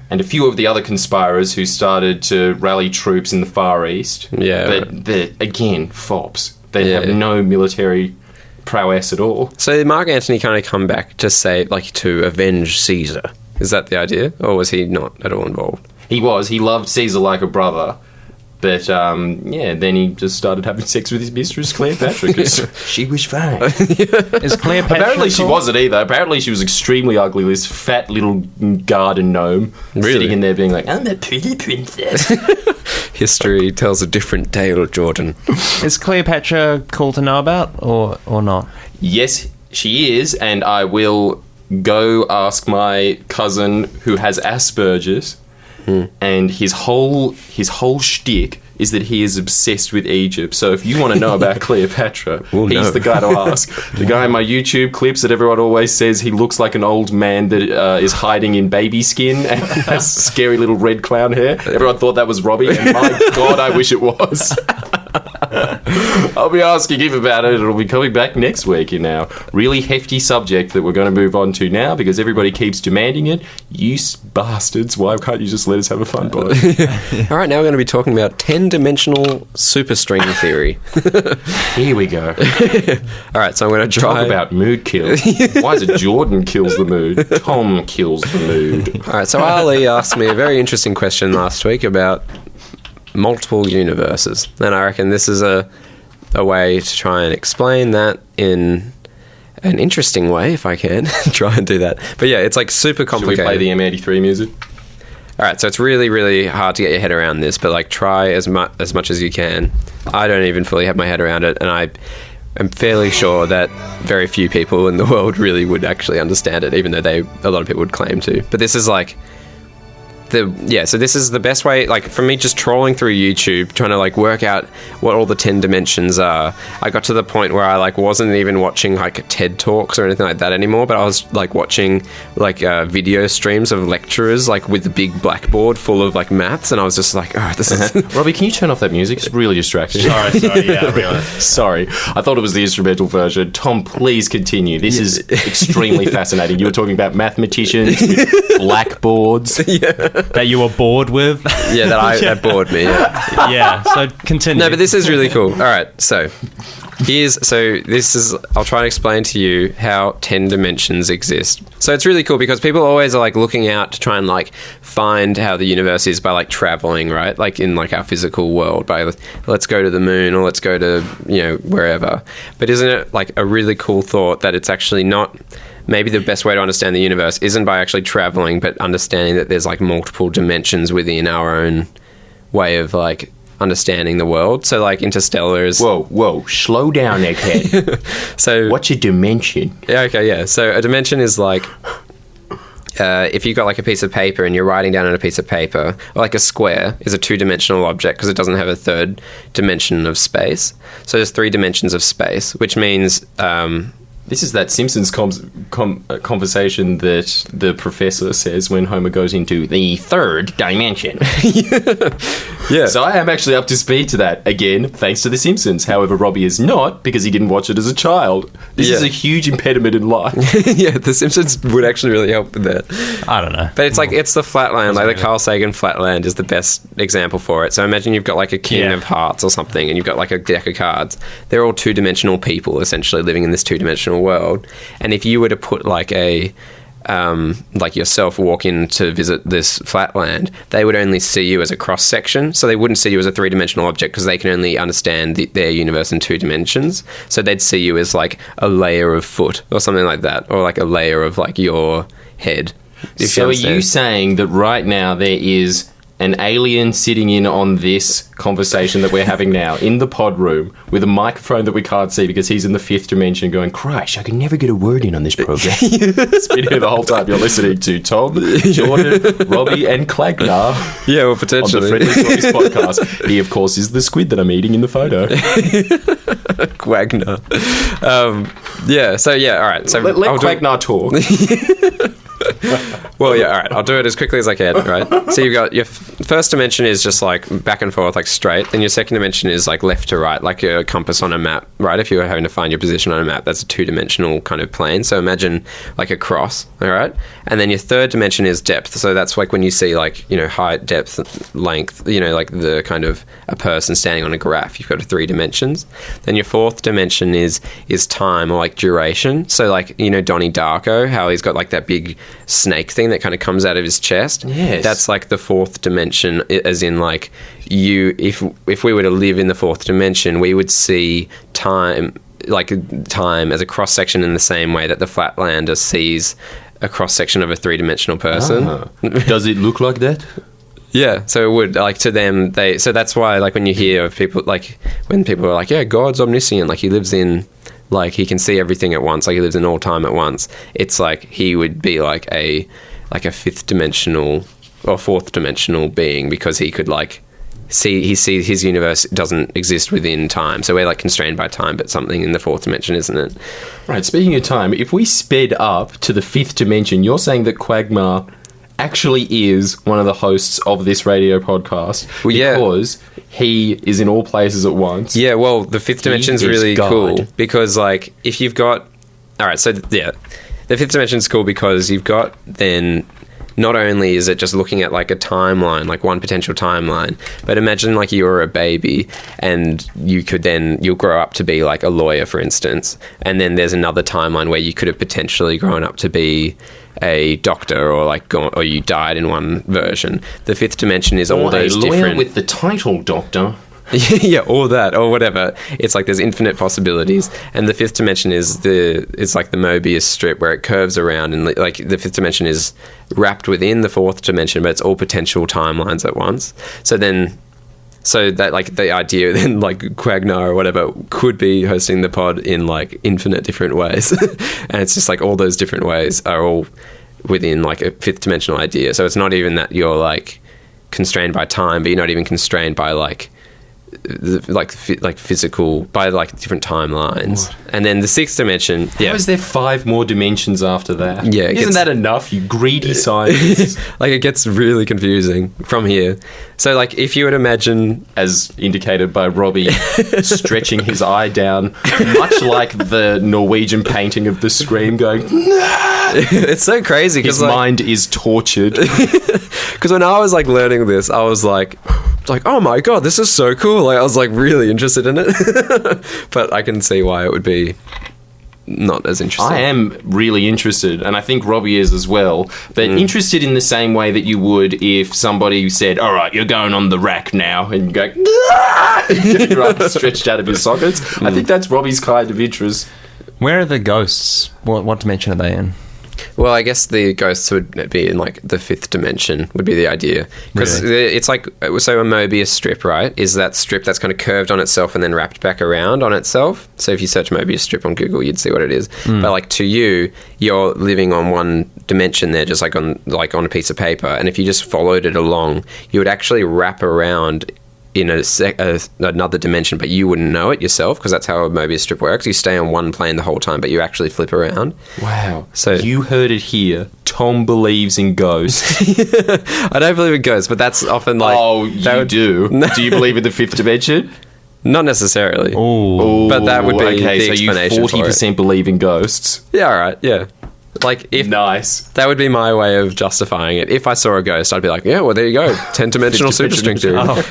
and a few of the other conspirators who started to rally troops in the Far East. Yeah. But they're, again, fops. They Yeah. have no military prowess at all. So did Mark Antony kind of come back to say, like, to avenge Caesar? Is that the idea? Or was he not at all involved? He loved Caesar like a brother. But, then he just started having sex with his mistress, Cleopatra, because she was fine. Is Cleopatra? Apparently she cool? wasn't either. Apparently she was extremely ugly, this fat little garden gnome. Really? Sitting in there being like, I'm a pretty princess. History tells a different tale, Jordan. Is Cleopatra cool to know about or not? Yes, she is, and I will go ask my cousin who has Asperger's, and his whole shtick is that he is obsessed with Egypt. So if you want to know about Cleopatra, We'll he's know. the guy to ask. The guy in my YouTube clips that everyone always says he looks like an old man that is hiding in baby skin and has scary little red clown hair. Everyone thought that was Robbie, and my God, I wish it was. I'll be asking him about it. It'll be coming back next week in our really hefty subject that we're going to move on to now because everybody keeps demanding it. You bastards, why can't you just let us have a fun pod? All right, now we're going to be talking about 10-dimensional superstring theory. Here we go. All right, so I'm going to try... Talk about mood kills. Why is it Jordan kills the mood? Tom kills the mood. All right, so Ali asked me a very interesting question last week about multiple universes, and I reckon this is a way to try and explain that in an interesting way, if I can try and do that. But yeah, it's like super Should we complicated. play the M83 music? All right, so it's really, really hard to get your head around this, but like try as much as you can. I don't even fully have my head around it, and I am fairly sure that very few people in the world really would actually understand it, even though a lot of people would claim to. But this is like so this is the best way, like, for me, just trawling through YouTube, trying to, like, work out what all the 10 dimensions are. I got to the point where I, like, wasn't even watching, like, TED Talks or anything like that anymore, but I was, like, watching, like, video streams of lecturers, like, with the big blackboard full of, like, maths, and I was just like, oh, this is... Robbie, can you turn off that music? It's really distracting. Sorry, yeah, really. Sorry. I thought it was the instrumental version. Tom, please continue. This is extremely fascinating. You were talking about mathematicians with blackboards. That you were bored with. Yeah, that bored me, yeah. Yeah, so continue. No, but this is really cool. All right, so I'll try and explain to you how 10 dimensions exist. So it's really cool because people always are like looking out to try and like find how the universe is by like traveling, right? Like in like our physical world, by let's go to the moon or let's go to, you know, wherever. But isn't it like a really cool thought that it's actually not... Maybe the best way to understand the universe isn't by actually traveling, but understanding that there's like multiple dimensions within our own way of like understanding the world. So like Interstellar is... Whoa, slow down, egghead. So what's a dimension? Yeah, okay, yeah. So a dimension is like... if you've got like a piece of paper and you're writing down on a piece of paper, or like a square is a two-dimensional object because it doesn't have a third dimension of space. So there's 3 dimensions of space, which means... This is that Simpsons conversation that the professor says when Homer goes into the 3rd dimension. Yeah. So I am actually up to speed to that, again, thanks to the Simpsons. However, Robbie is not, because he didn't watch it as a child. This is a huge impediment in life. Yeah, the Simpsons would actually really help with that. I don't know. But it's like, it's the flatland, like the Carl Sagan flatland is the best example for it. So imagine you've got like a king of hearts or something, and you've got like a deck of cards. They're all two-dimensional people, essentially, living in this two-dimensional world. And if you were to put like a like yourself walk in to visit this flatland, they would only see you as a cross section, so they wouldn't see you as a 3-dimensional object because they can only understand their universe in 2 dimensions. So they'd see you as like a layer of foot or something like that, or like a layer of like your head. So are you saying that right now there is an alien sitting in on this conversation that we're having now in the pod room with a microphone that we can't see because he's in the 5th dimension going, Christ, I can never get a word in on this program. It's been here the whole time. You're listening to Tom, Jordan, Robbie and Klagnar. Yeah, well, potentially. On the Friendlyjordies podcast. He, of course, is the squid that I'm eating in the photo. Quagnar. Yeah, so yeah, all right. So let Quagnar talk. Well, yeah, all right. I'll do it as quickly as I can, right? So you've got your first dimension is just like back and forth, like straight. Then your second dimension is like left to right, like a compass on a map, right? If you were having to find your position on a map, that's a 2-dimensional kind of plane. So imagine like a cross, all right? And then your third dimension is depth. So that's like when you see like, you know, height, depth, length, you know, like the kind of a person standing on a graph. You've got 3 dimensions. Then your fourth dimension is time or like duration. So like, you know, Donnie Darko, how he's got like that big snake thing that kind of comes out of his chest. Yes. That's like the 4th dimension, as in like you, if we were to live in the 4th dimension, we would see time as a cross section in the same way that the flatlander sees a cross section of a 3-dimensional person. Does it look like that? Yeah, so it would, like, to them, so that's why, like, when you hear of people, like, when people are like, yeah, God's omniscient, like, he lives in, like, he can see everything at once, like, he lives in all time at once, it's like, he would be like a 5th dimensional or 4th dimensional being, because he could, like, he sees his universe doesn't exist within time, so we're, like, constrained by time, but something in the 4th dimension, isn't it? Right, speaking of time, if we sped up to the 5th dimension, you're saying that Quagmire actually is one of the hosts of this radio podcast because he is in all places at once. Yeah, well, the 5th dimension is really cool because, like, if you've got... All right, so, yeah, the 5th dimension is cool because you've got then... Not only is it just looking at, like, a timeline, like one potential timeline, but imagine, like, you're a baby and you'll grow up to be, like, a lawyer, for instance, and then there's another timeline where you could have potentially grown up to be a doctor or, like, or you died in one version. The 5th dimension is all those different... a lawyer with the title doctor. Yeah, or that, or whatever. It's like there's infinite possibilities, and the 5th dimension is it's like the Mobius strip where it curves around, and like the 5th dimension is wrapped within the 4th dimension, but it's all potential timelines at once. So that, like, the idea then, like, Quagnar or whatever could be hosting the pod in, like, infinite different ways, and it's just like all those different ways are all within like a fifth dimensional idea. So it's not even that you're like constrained by time, but you're not even constrained by like physical, by like different timelines. What? And then the sixth dimension, how is there 5 more dimensions after that? Yeah, isn't that enough, you greedy scientists? Like, it gets really confusing from here. So like, if you would imagine, as indicated by Robbie stretching his eye down, much like the Norwegian painting of the Scream, going it's so crazy because his mind is tortured. Because when I was like learning this, I was like, oh my god, this is so cool. Like, I was like really interested in it. But I can see why it would be not as interesting. I am really interested, and I think Robbie is as well, but interested in the same way that you would if somebody said, all right, you're going on the rack now, and you go, your arms stretched out of your sockets. I think that's Robbie's kind of interest. Where are the ghosts? What dimension are they in? Well, I guess the ghosts would be in like the fifth dimension would be the idea, because it's like, so a Mobius strip, right, is that strip that's kind of curved on itself and then wrapped back around on itself. So if you search Mobius strip on Google, you'd see what it is. But like, to you, you're living on one dimension there, just like on a piece of paper, and if you just followed it along, you would actually wrap around in another dimension, but you wouldn't know it yourself, because that's how a Mobius strip works. You stay on one plane the whole time, but you actually flip around. Wow. So you heard it here. Tom believes in ghosts. I don't believe in ghosts, but that's often like... Oh, you do? Do you believe in the fifth dimension? Not necessarily. Ooh. But that would be the explanation so you 40% believe in ghosts? Yeah, all right, yeah. Like, if nice. That would be my way of justifying it. If I saw a ghost, I'd be like, yeah, well, there you go. 10-dimensional superstring theory. Oh.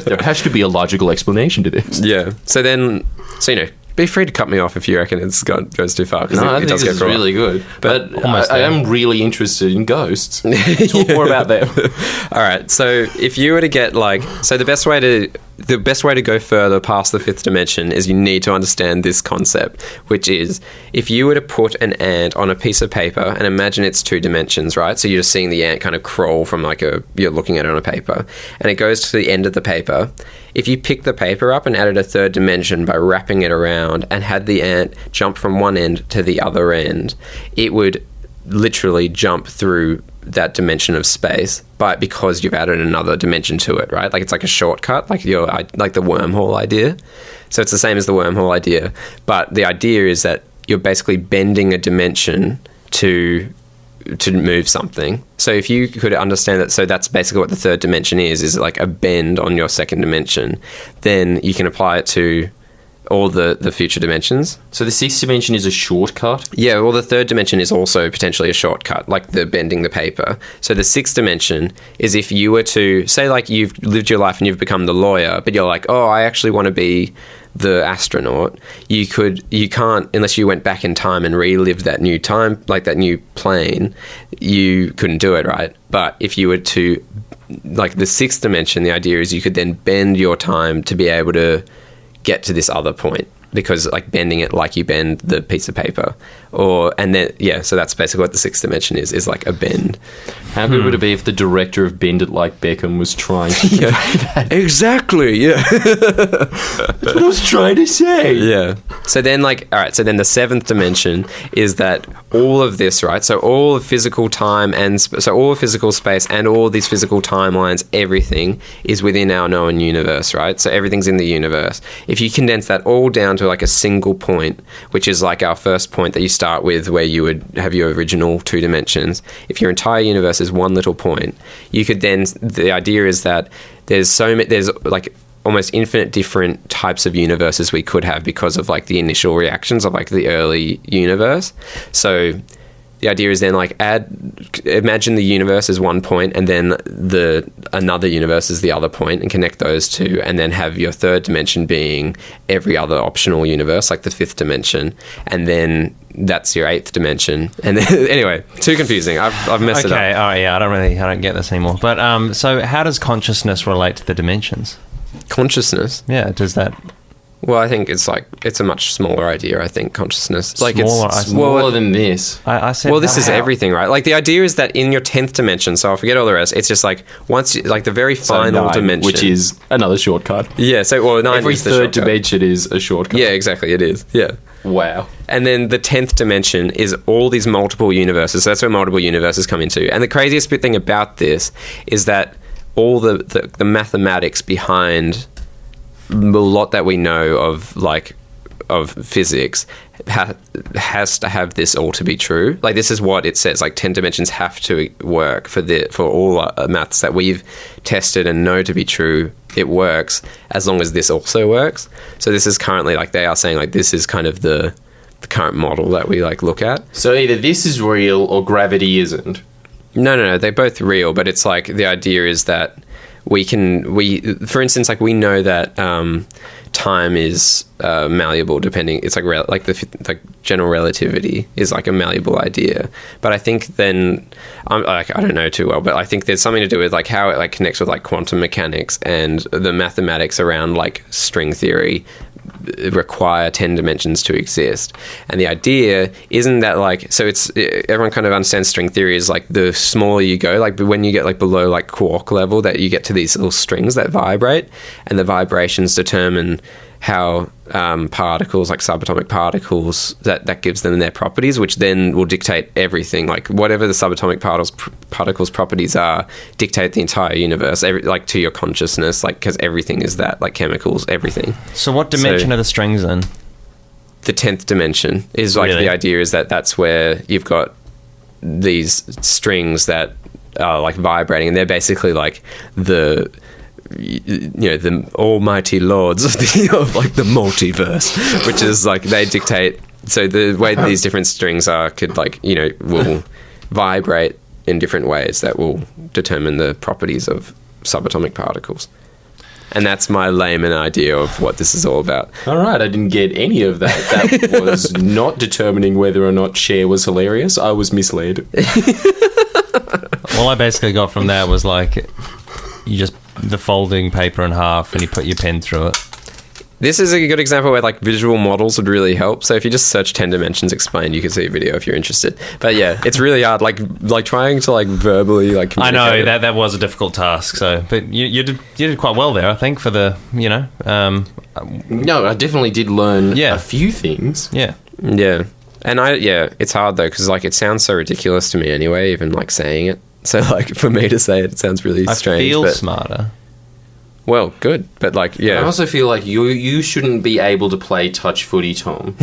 There has to be a logical explanation to this. Yeah. So, you know, be free to cut me off if you reckon it's goes too far. No, I think this is really good. But I am really interested in ghosts. Talk more about them. All right. So if you were to get like... So the best way to go further past the fifth dimension is you need to understand this concept, which is if you were to put an ant on a piece of paper and imagine it's 2 dimensions, right? So you're just seeing the ant kind of crawl from you're looking at it on a paper, and it goes to the end of the paper. If you pick the paper up and added a 3rd dimension by wrapping it around and had the ant jump from one end to the other end, it would literally jump through that dimension of space, but because you've added another dimension to it, right? Like, it's like a shortcut, like the wormhole idea. So it's the same as the wormhole idea, but the idea is that you're basically bending a dimension to move something. So if you could understand that, so that's basically what the 3rd dimension is like a bend on your 2nd dimension, then you can apply it to all the future dimensions. So the 6th dimension is a shortcut? Yeah, well, the 3rd dimension is also potentially a shortcut, like the bending the paper. So the 6th dimension is if you were to, say like you've lived your life and you've become the lawyer, but you're like, oh, I actually want to be the astronaut. You can't, unless you went back in time and relived that new time, like that new plane, you couldn't do it, right? But if you were to, like the 6th dimension, the idea is you could then bend your time to be able to get to this other point, because like bending it like you bend the piece of paper, so that's basically what the 6th dimension is like a bend. How good would it be if the director of Bend It Like Beckham was trying to convey that? Exactly, yeah. That's what I was trying to say. Yeah. So then the 7th dimension is that all of this, right? So all of physical time so all of physical space and all these physical timelines, everything is within our known universe, right? So everything's in the universe. If you condense that all down to like a single point, which is like our first point that you start with, where you would have your original 2 dimensions, if your entire universe is one little point, you could then, the idea is that there's like almost infinite different types of universes we could have because of like the initial reactions of like the early universe. So the idea is then like imagine the universe as one point, and then another universe is the other point, and connect those two, and then have your 3rd dimension being every other optional universe, like the 5th dimension, and then that's your 8th dimension. And then, anyway, too confusing. I've messed it up. Okay, all right, yeah, I don't get this anymore. But so how does consciousness relate to the dimensions? Consciousness? Yeah, does that... Well, I think it's a much smaller idea. I think consciousness, like smaller than this. I said, well, this is everything, right? Like the idea is that in your 10th dimension, so I'll forget all the rest. It's just like like the very final dimension, which is another shortcut. Yeah. So 9. Every 3rd dimension is a shortcut. Yeah, exactly. It is. Yeah. Wow. And then the 10th dimension is all these multiple universes. So that's where multiple universes come into. And the craziest thing about this is that all the mathematics behind a lot that we know of, like, of physics has to have this all to be true. Like, this is what it says. Like, 10 dimensions have to work for all maths that we've tested and know to be true. It works as long as this also works. So this is currently, like, they are saying, like, this is kind of the current model that we, like, look at. So either this is real or gravity isn't. No, they're both real, but it's like the idea is that for instance, like, we know that time is malleable depending. It's like like general relativity is like a malleable idea. But I think then I don't know too well, but I think there's something to do with like how it like connects with like quantum mechanics and the mathematics around like string theory require 10 dimensions to exist. And the idea isn't that like, so it's, everyone kind of understands string theory is like the smaller you go, like when you get like below like quark level, that you get to these little strings that vibrate, and the vibrations determine how particles, like subatomic particles, that gives them their properties, which then will dictate everything. Like whatever the subatomic particles properties are, dictate the entire universe, like to your consciousness, like because everything is that, like chemicals, everything. So what dimension are the strings in? The 10th dimension is like the idea is that that's where you've got these strings that are like vibrating, and they're basically like the almighty lords of like the multiverse, which is like they dictate. So the way that these different strings are could like, will vibrate in different ways that will determine the properties of subatomic particles. And that's my layman idea of what this is all about. All right, I didn't get any of that. That was not determining whether or not Cher was hilarious. I was misled. All I basically got from that was like, you just the folding paper in half and you put your pen through it. This is a good example where like visual models would really help. So if you just search 10 dimensions explained, you can see a video if you're interested. But yeah, it's really hard, like trying to like verbally like I know that was a difficult task. So, but you did quite well there, I think, for the No, I definitely did learn a few things. Yeah. And it's hard though, because like it sounds so ridiculous to me anyway, even like saying it. So like for me to say it sounds really strange. I feel smarter. Well, good, but like, yeah. I also feel like you shouldn't be able to play touch footy, Tom.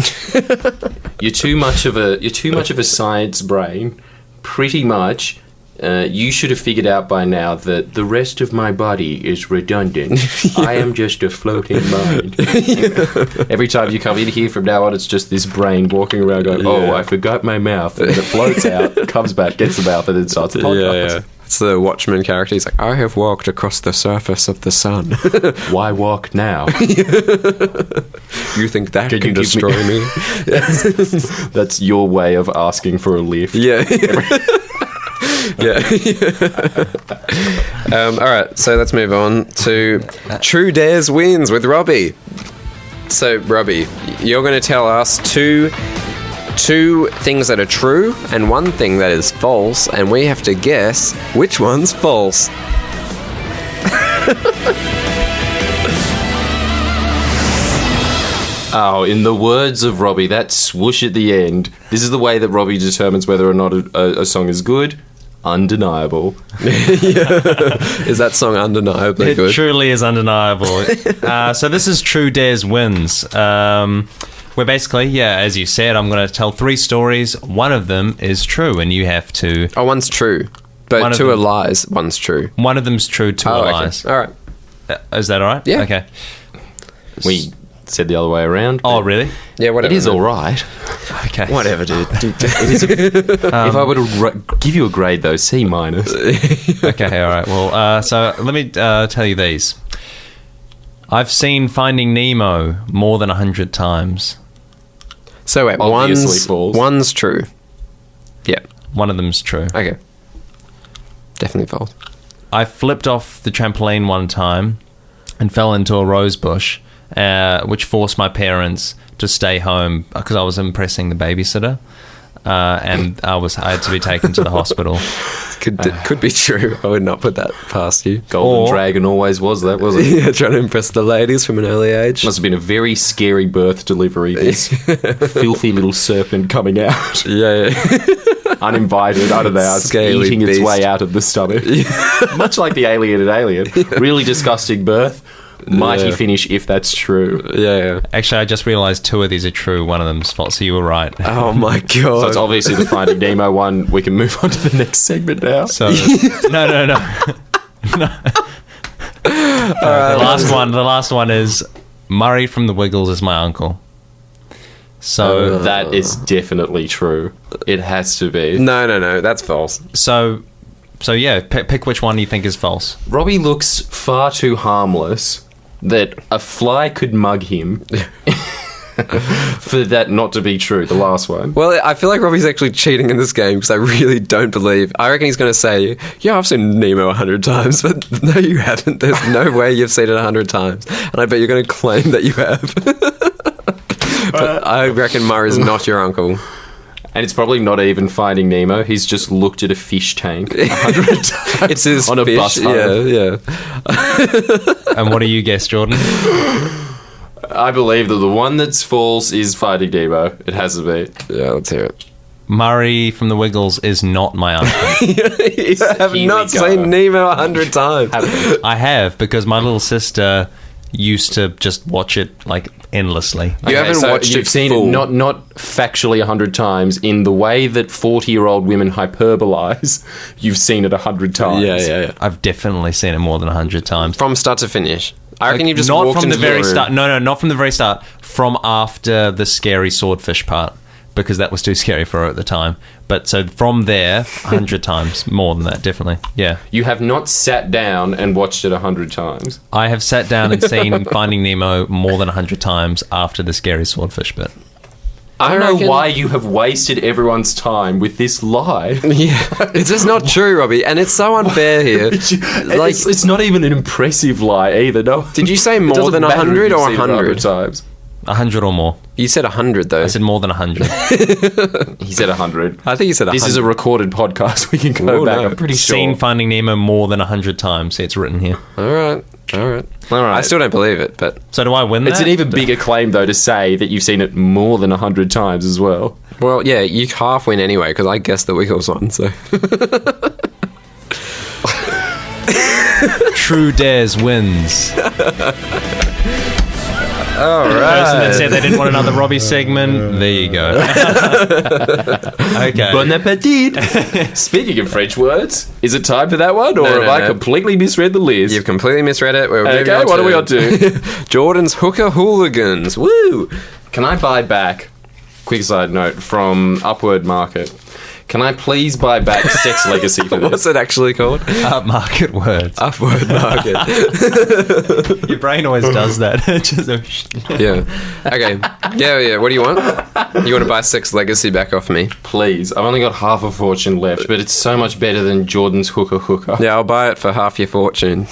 You're too much of a science brain. Pretty much, you should have figured out by now that the rest of my body is redundant. I am just a floating mind. Every time you come in here from now on, it's just this brain walking around going, "Oh, I forgot my mouth," and then it floats out, comes back, gets the mouth, and then starts the podcast. Yeah. It's the Watchmen character. He's like, I have walked across the surface of the sun. Why walk now? You think that can destroy me? That's your way of asking for a lift. Yeah. All right, so let's move on to True Dares Wins with Robbie. So, Robbie, you're going to tell us two things that are true and one thing that is false, and we have to guess which one's false. Oh, in the words of Robbie, that swoosh at the end. This is the way that Robbie determines whether or not a song is good. Undeniable. Is that song undeniably good? It truly is undeniable. So this is True Dares Wins. Where basically, as you said, I'm going to tell 3 stories. One of them is true, and you have to... Oh, one's true. But 2 are lies, one's true. One of them's true, 2 are lies. All right. Is that all right? Yeah. Okay. We said the other way around. Oh, really? Yeah, whatever. It is all right. Okay. Whatever, dude. If I were to give you a grade, though, C-. Okay, all right. Well, so let me tell you these. I've seen Finding Nemo more than 100 times. So wait, one's true. Yeah. One of them's true. Okay. Definitely false. I flipped off the trampoline one time and fell into a rose bush, which forced my parents to stay home because I was impressing the babysitter. and I had to be taken to the hospital. Could be true. I would not put that past you. Golden Dragon always was that, wasn't it? Yeah, trying to impress the ladies from an early age. Must have been a very scary birth delivery, this filthy little serpent coming out. Yeah. Uninvited, unannounced, Scaly eating its beast. way out of the stomach. Much like the alien in Alien. Really disgusting birth. Mighty Yeah. finish if that's true. Yeah. Actually, I just realised 2 of these are true. One of them's false. So you were right. Oh my god. So it's obviously the Finding Nemo one. We can move on to the next segment now. So no. The last one is Murray from the Wiggles is my uncle. So That is definitely true. It has to be. No. That's false. so yeah, pick which one you think is false. Robbie looks far too harmless that a fly could mug him for that not to be true, the last one. Well, I feel like Robbie's actually cheating in this game because I really don't believe. I reckon he's going to say, "Yeah, I've seen Nemo 100 times," but no, you haven't. There's no way you've seen it 100 times, and I bet you're going to claim that you have. But I reckon Murray's not your uncle. And it's probably not even Finding Nemo. He's just looked at a fish tank 100 times It's his on a fish. bus home. Yeah. And what do you guess, Jordan? I believe that the one that's false is Finding Nemo. It has to be. Yeah, let's hear it. Murray from the Wiggles is not my uncle. You have Here not we go. seen Nemo 100 times. I have, because my little sister used to just watch it like endlessly. You haven't so watched you've it seen full. it not factually 100 times in the way that 40-year-old women hyperbolize. You've seen it 100 times. Yeah. I've definitely seen it more than 100 times. From start to finish. I reckon you've just not walked from the into very room. start. No, not from the very start. From after the scary swordfish part, because that was too scary for her at the time. But so from there, 100 times more than that, definitely. Yeah, You have not sat down and watched it 100 times. I have sat down and seen Finding Nemo more than 100 times after the scary swordfish bit. I don't know reckon- why you have wasted everyone's time with this lie. Yeah, it's just not true, Robbie, and it's so unfair here. Like, it's not even an impressive lie either. No. did you say It more doesn't than matter if 100 you've or seen it 100? times? 100 or more. You said 100 though. I said more than 100. He said 100. I think you said 100. This is a recorded podcast. We can go Oh, back. no. I'm pretty sure. Seen Finding Nemo more than 100 times. It's written here. All right. All right. I still don't believe it, but So do I win that? It's an even bigger claim, though, to say that you've seen it more than 100 times as well. well, yeah, you half win anyway because I guessed the Wiggles one. So True Dares wins. all Person that said they didn't want another Robbie segment. There you go. Okay. Bon appetit! Speaking of French words, is it time for that one, or No, have I no. completely misread the list? You've completely misread it. We're moving Okay, what are we on to? Jordan's Hooker Hooligans. Woo! Can I buy back, quick side note, from Upward Market, can I please buy back Sex Legacy for What's this? it actually called? Upmarket words. Upward Market. Your brain always does that. Yeah. Okay. Yeah. What do you want? You want to buy Sex Legacy back off me? Please, I've only got half a fortune left, but it's so much better than Jordan's Hooker. Yeah, I'll buy it for half your fortune.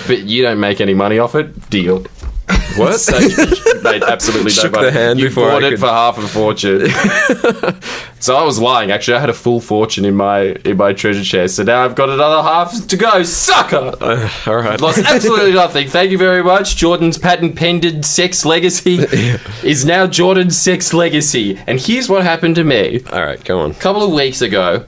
But you don't make any money off it? Deal. What? So you made absolutely no Shook money. the hand you before bought I it could- for half a fortune. So I was lying. Actually, I had a full fortune in my treasure chest. So now I've got another half to go. Sucker! All right. Lost absolutely nothing. Thank you very much. Jordan's patent-pended Sex Legacy is now Jordan's Sex Legacy. And here's what happened to me. All right. Go on. A couple of weeks ago,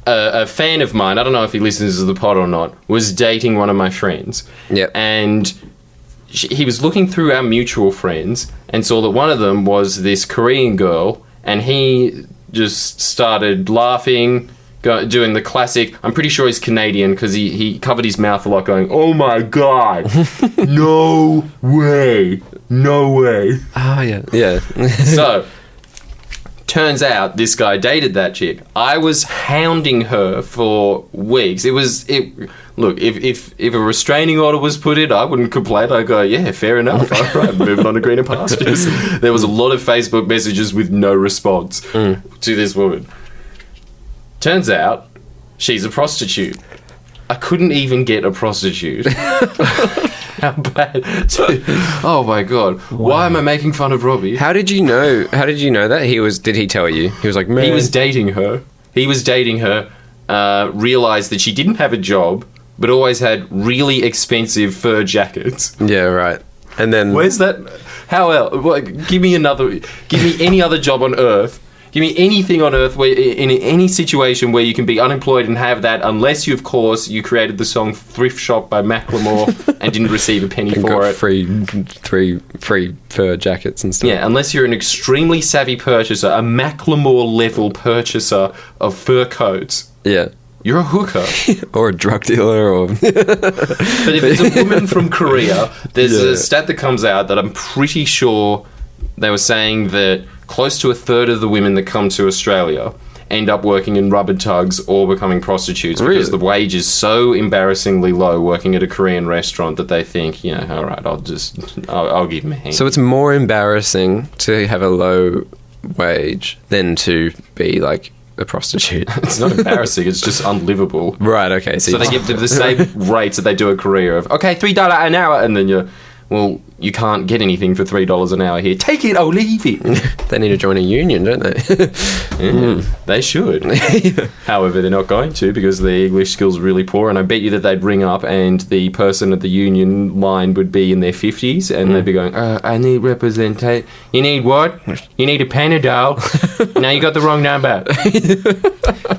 a fan of mine, I don't know if he listens to the pod or not, was dating one of my friends. Yep. And he was looking through our mutual friends and saw that one of them was this Korean girl, and he just started laughing, doing the classic. I'm pretty sure he's Canadian because he covered his mouth a lot, going, "Oh my god, no way, no way." Oh yeah. Yeah. So, turns out this guy dated that chick. I was hounding her for weeks. Look, if a restraining order was put in, I wouldn't complain. I'd go, yeah, fair enough. All right, moving on to greener pastures. There was a lot of Facebook messages with no response to this woman. Turns out, she's a prostitute. I couldn't even get a prostitute. How bad? Oh my god! Why am I making fun of Robbie? How did you know that he was? Did he tell you? He was like, man. He was dating her. Realized that she didn't have a job, but always had really expensive fur jackets. Yeah, right. And then Where's that? How else? Like, give me any other job on earth. Give me anything on earth where, in any situation where you can be unemployed and have that, unless you, of course, you created the song "Thrift Shop" by Macklemore and didn't receive a penny for got it. free fur jackets and stuff. Yeah, unless you're an extremely savvy purchaser, a Macklemore level purchaser of fur coats. Yeah. You're a hooker. Or a drug dealer, or But if it's a woman from Korea, there's a stat that comes out that I'm pretty sure they were saying that close to a third of the women that come to Australia end up working in rubber tugs or becoming prostitutes because the wage is so embarrassingly low working at a Korean restaurant that they think, all right, I'll give them a hand. So it's more embarrassing to have a low wage than to be like a prostitute. It's not embarrassing, it's just unlivable. Right, okay. So they give the same rates that they do a Korea of, okay, $3 an hour, and then you can't get anything for $3 an hour here. Take it or leave it. They need to join a union, don't they? They should. However, they're not going to because their English skills are really poor, and I bet you that they'd ring up and the person at the union line would be in their 50s and they'd be going, I need representation. You need what? You need a Panadol. Now you got the wrong number.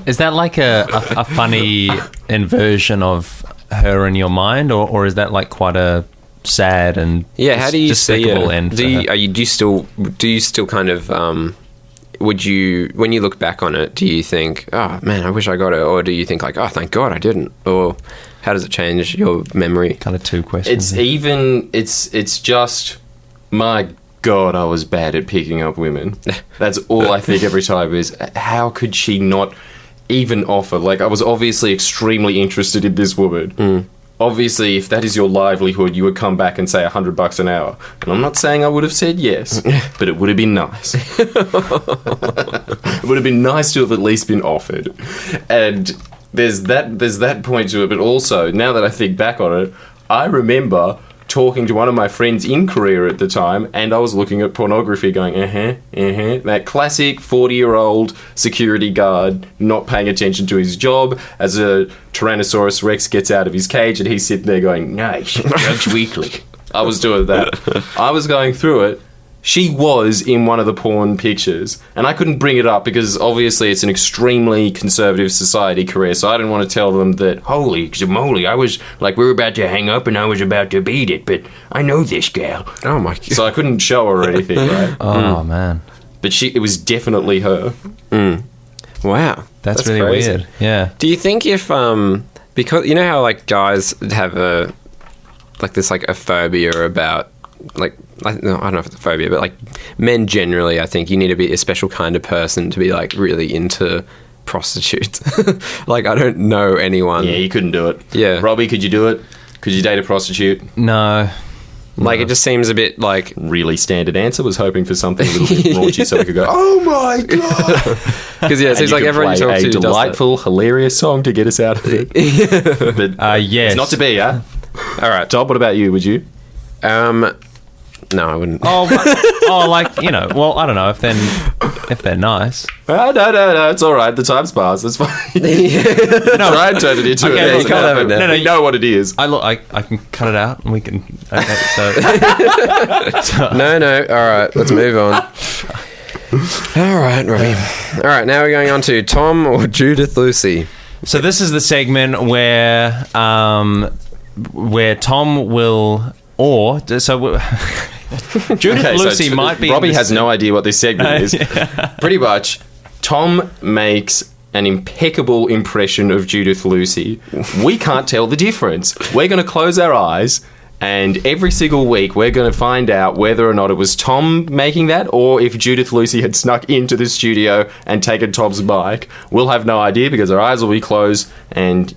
Is that like a funny inversion of her in your mind, or is that like quite a sad and how do you see despicable it? end? Do you still kind of would you, when you look back on it, do you think, oh man, I wish I got it, or do you think like, oh thank God I didn't, or how does it change your memory? Kind of two questions. It's just, my God, I was bad at picking up women. That's all I think every time is, how could she not even offer? Like, I was obviously extremely interested in this woman. Obviously, if that is your livelihood, you would come back and say $100 an hour. And I'm not saying I would have said yes, but it would have been nice. It would have been nice to have at least been offered. And there's that point to it, but also, now that I think back on it, I remember talking to one of my friends in Korea at the time, and I was looking at pornography going, that classic 40-year-old security guard not paying attention to his job as a Tyrannosaurus Rex gets out of his cage and he's sitting there going, nice, Drugs Weekly. I was doing that. I was going through it. She was in one of the porn pictures, and I couldn't bring it up because obviously it's an extremely conservative society, Korea, so I didn't want to tell them that, holy moly, I was like, we were about to hang up and I was about to beat it, but I know this gal. Oh my God. So So I couldn't show her or anything, right? Oh man, But it was definitely her. wow, that's really crazy. weird. Yeah. do you think if because you know how like guys have a phobia about like, I don't know if it's a phobia, but like men generally, I think you need to be a special kind of person to be like really into prostitutes. Like, I don't know anyone. Yeah, you couldn't do it. Yeah. Robbie, could you do it? Could you date a prostitute? No. Like, it just seems a bit like, Really standard answer. Was hoping for something a little bit raunchy so we could go, oh my God. because it seems like everyone you talk to a does that. delightful, hilarious song to get us out of it. But Yes. it's not to be, huh? All right. Tom, what about you? Would you? No, I wouldn't. Well, I don't know if they're nice. Oh, no, it's all right. The time's passed. It's fine. No, Try and turn it into Okay, it. well, You can't have it now. no, We know what it is. I can cut it out and we can. Okay, so No. All right, let's move on. All right, Robbie. All right, now we're going on to Tom or Judith Lucy. So this is the segment where Tom will Judith Lucy might be. Robbie in has this- no idea what this segment is. Pretty much, Tom makes an impeccable impression of Judith Lucy. We can't tell the difference. We're going to close our eyes, and every single week we're going to find out whether or not it was Tom making that, or if Judith Lucy had snuck into the studio and taken Tom's mic. We'll have no idea because our eyes will be closed and,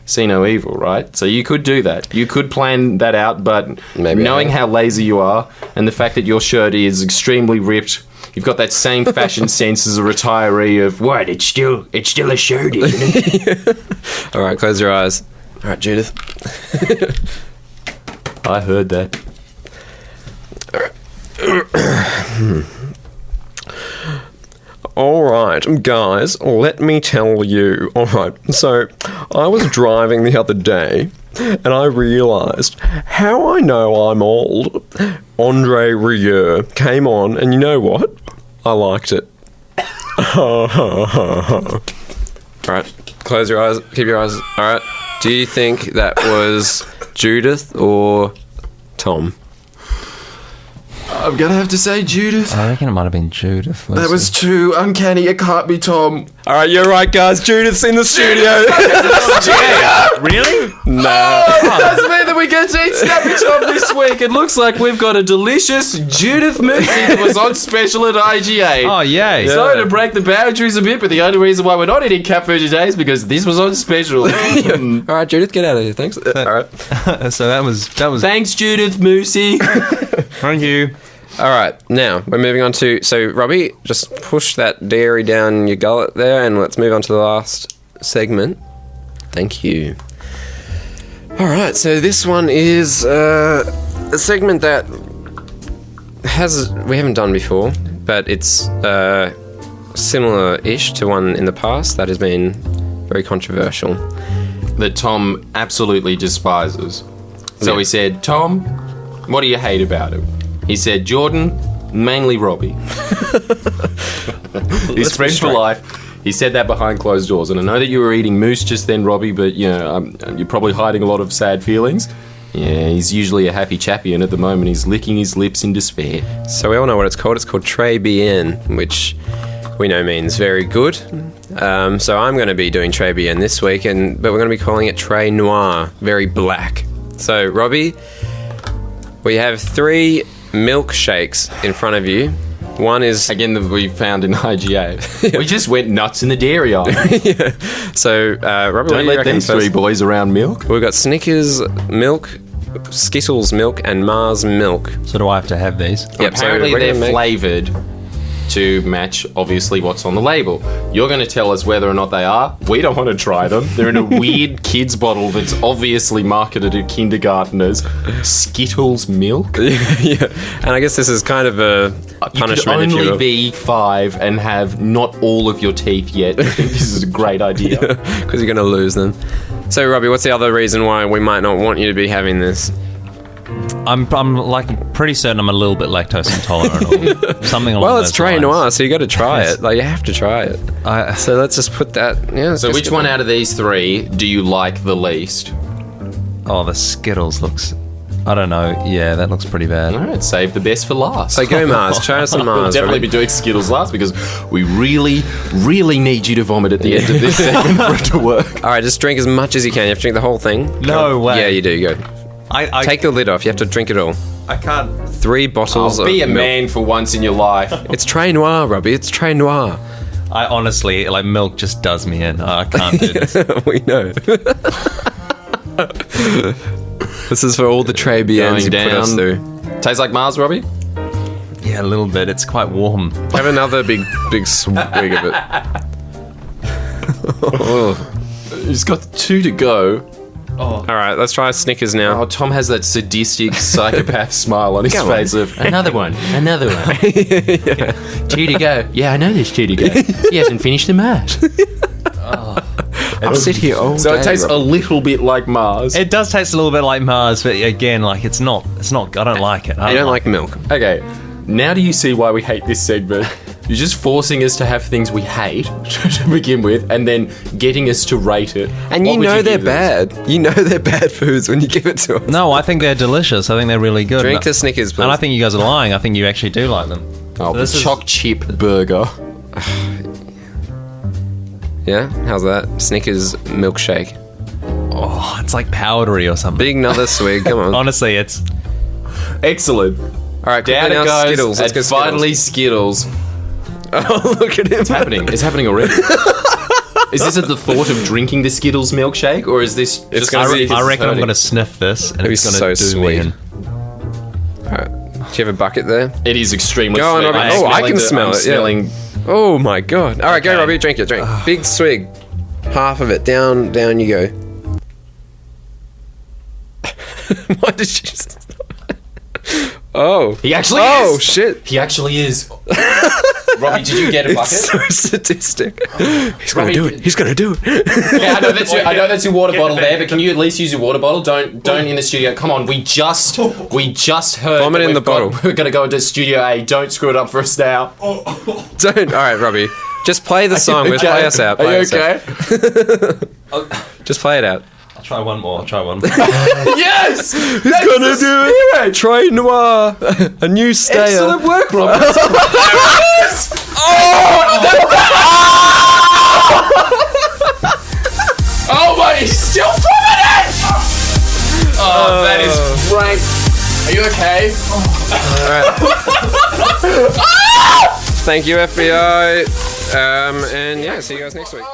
see no evil, right? So you could do that. You could plan that out, but Maybe knowing how lazy you are and the fact that your shirt is extremely ripped, you've got that same fashion sense as a retiree of, what, it's still a shirt, isn't it? All right, close your eyes. All right, Judith. I heard that. All right, guys, let me tell you. All right, so I was driving the other day and I realised how I know I'm old. Andre Rieu came on, and you know what? I liked it. All right, close your eyes, keep your eyes. All right, do you think that was Judith or Tom? I'm gonna have to say Judith. I reckon it might have been Judith. That was too uncanny. It can't be Tom. All right, you're right, guys. Judith's in the studio. Really? No. That does mean that we get to eat Snappy Tom this week. It looks like we've got a delicious Judith Moosey that was on special at IGA. Oh, yay. So to break the boundaries a bit, but the only reason why we're not eating cat food today is because this was on special. All right, Judith, get out of here. Thanks. All right. So that was. Thanks, Judith Moosey. Thank you. All right, now we're moving on to... So, Robbie, just push that dairy down your gullet there, and let's move on to the last segment. Thank you. All right, so this one is a segment that we haven't done before, but it's similar-ish to one in the past that has been very controversial. That Tom absolutely despises. So Yeah. he said, Tom, what do you hate about him? He said, Jordan, mainly Robbie. His friend for life. He said that behind closed doors. And I know that you were eating moose just then, Robbie, but you know, you're probably hiding a lot of sad feelings. Yeah, he's usually a happy chappy, and at the moment he's licking his lips in despair. So we all know what it's called. It's called Très Bien, which we know means very good. So I'm going to be doing Très Bien this week, but we're going to be calling it Très Noir, very black. So, Robbie, we have 3 milkshakes in front of you. One is... Again, that we found in IGA. We just went nuts in the dairy aisle. yeah. So, Robbie, what do Don't you let reckon these first? 3 boys around milk. We've got Snickers milk, Skittles milk, and Mars milk. So do I have to have these? Yep, so Apparently we're they're gonna make- flavoured to match, obviously, what's on the label. You're going to tell us whether or not they are. We don't want to try them. They're in a weird kids bottle that's obviously marketed to kindergarteners. Skittles milk? yeah. And I guess this is kind of a punishment, You if could you only will. be 5 and have not all of your teeth yet. I think this is a great idea. Because you're going to lose them. So, Robbie, what's the other reason why we might not want you to be having this? I'm like pretty certain I'm a little bit lactose intolerant or something along Well, those it's Très lines. Noir, so you got to try Yes. it. Like, you have to try it. So let's just put that... Yeah. So which one out of these 3 do you like the least? Oh, the Skittles looks... I don't know. Yeah, that looks pretty bad. All right, save the best for last. So go Mars. Try us some We'll Mars. definitely Robbie. be doing Skittles last because we really, really need you to vomit at the end of this segment for it to work. All right, just drink as much as you can. You have to drink the whole thing. No way. Yeah, you do. Go. I Take the lid off. You have to drink it all. I can't... 3 bottles Be a of milk. man for once in your life. It's Très Noir, Robbie. It's Très Noir. I honestly, like, milk just does me in. I can't do this. We know. This is for all the Très Biens you Going put us down. through. Tastes like Mars, Robbie? Yeah, a little bit. It's quite warm. Have another big swig of it. He's got 2 to go. All right, let's try Snickers now. Oh, Tom has that sadistic psychopath smile on his Go face of another one. 2 to go. Yeah, I know there's 2 to go. He hasn't finished the Mars. I'll sit here all So day, it tastes a Robbie. little bit like Mars. It does taste a little bit like Mars, but again, like, it's not, I don't like it. You don't like milk. Okay, now do you see why we hate this segment? You're just forcing us to have things we hate to begin with, and then getting us to rate it. And What you would know they're give this? bad. You know they're bad foods when you give it to us. No, I think they're delicious. I think they're really good. Drink the Snickers, please. And I think you guys are lying. I think you actually do like them. Oh, So this the is- choc chip burger. Yeah? How's that? Snickers milkshake. Oh, it's like powdery or something. Big another swig. Come on. Honestly, it's... Excellent. All right, Down quickly it now, goes, Skittles. Let's and go Skittles. finally Skittles. Oh, look at him. It's happening. It's happening already. Is this at the thought of drinking the Skittles milkshake, or is this just gonna be- I reckon I'm hurting? going to sniff this, and It'd be it's going to so do me sweet. in. All right. Do you have a bucket there? It is extremely Go on, sweet. Robbie. I'm Oh, I smelling can smell I'm it, yeah. Smelling. Oh my god. All right, go Okay. Robbie, drink it, drink. Big swig. Half of it. Down you go. Why did she? Oh, He actually Oh is. shit! He actually is. Robbie, did you get a bucket? It's so sadistic. He's gonna Robbie- do it. He's gonna do it. Yeah, I know that's your water bottle there, but can you at least use your water bottle? Don't in the studio. Come on, we just heard. Vomit that in the we've got- bottle. We're gonna go into Studio A. Don't screw it up for us now. Don't. All right, Robbie. Just play the song. Just play us out. Are Play you us out. okay? Just play it out. I'll try one more. Yes, He's gonna do it. Trey Noir, a new stayer. Excellent work, Rob. Oh my! He's still vomiting. Oh, that is great. Are you okay? Thank you, FBI. And yeah, see you guys next week.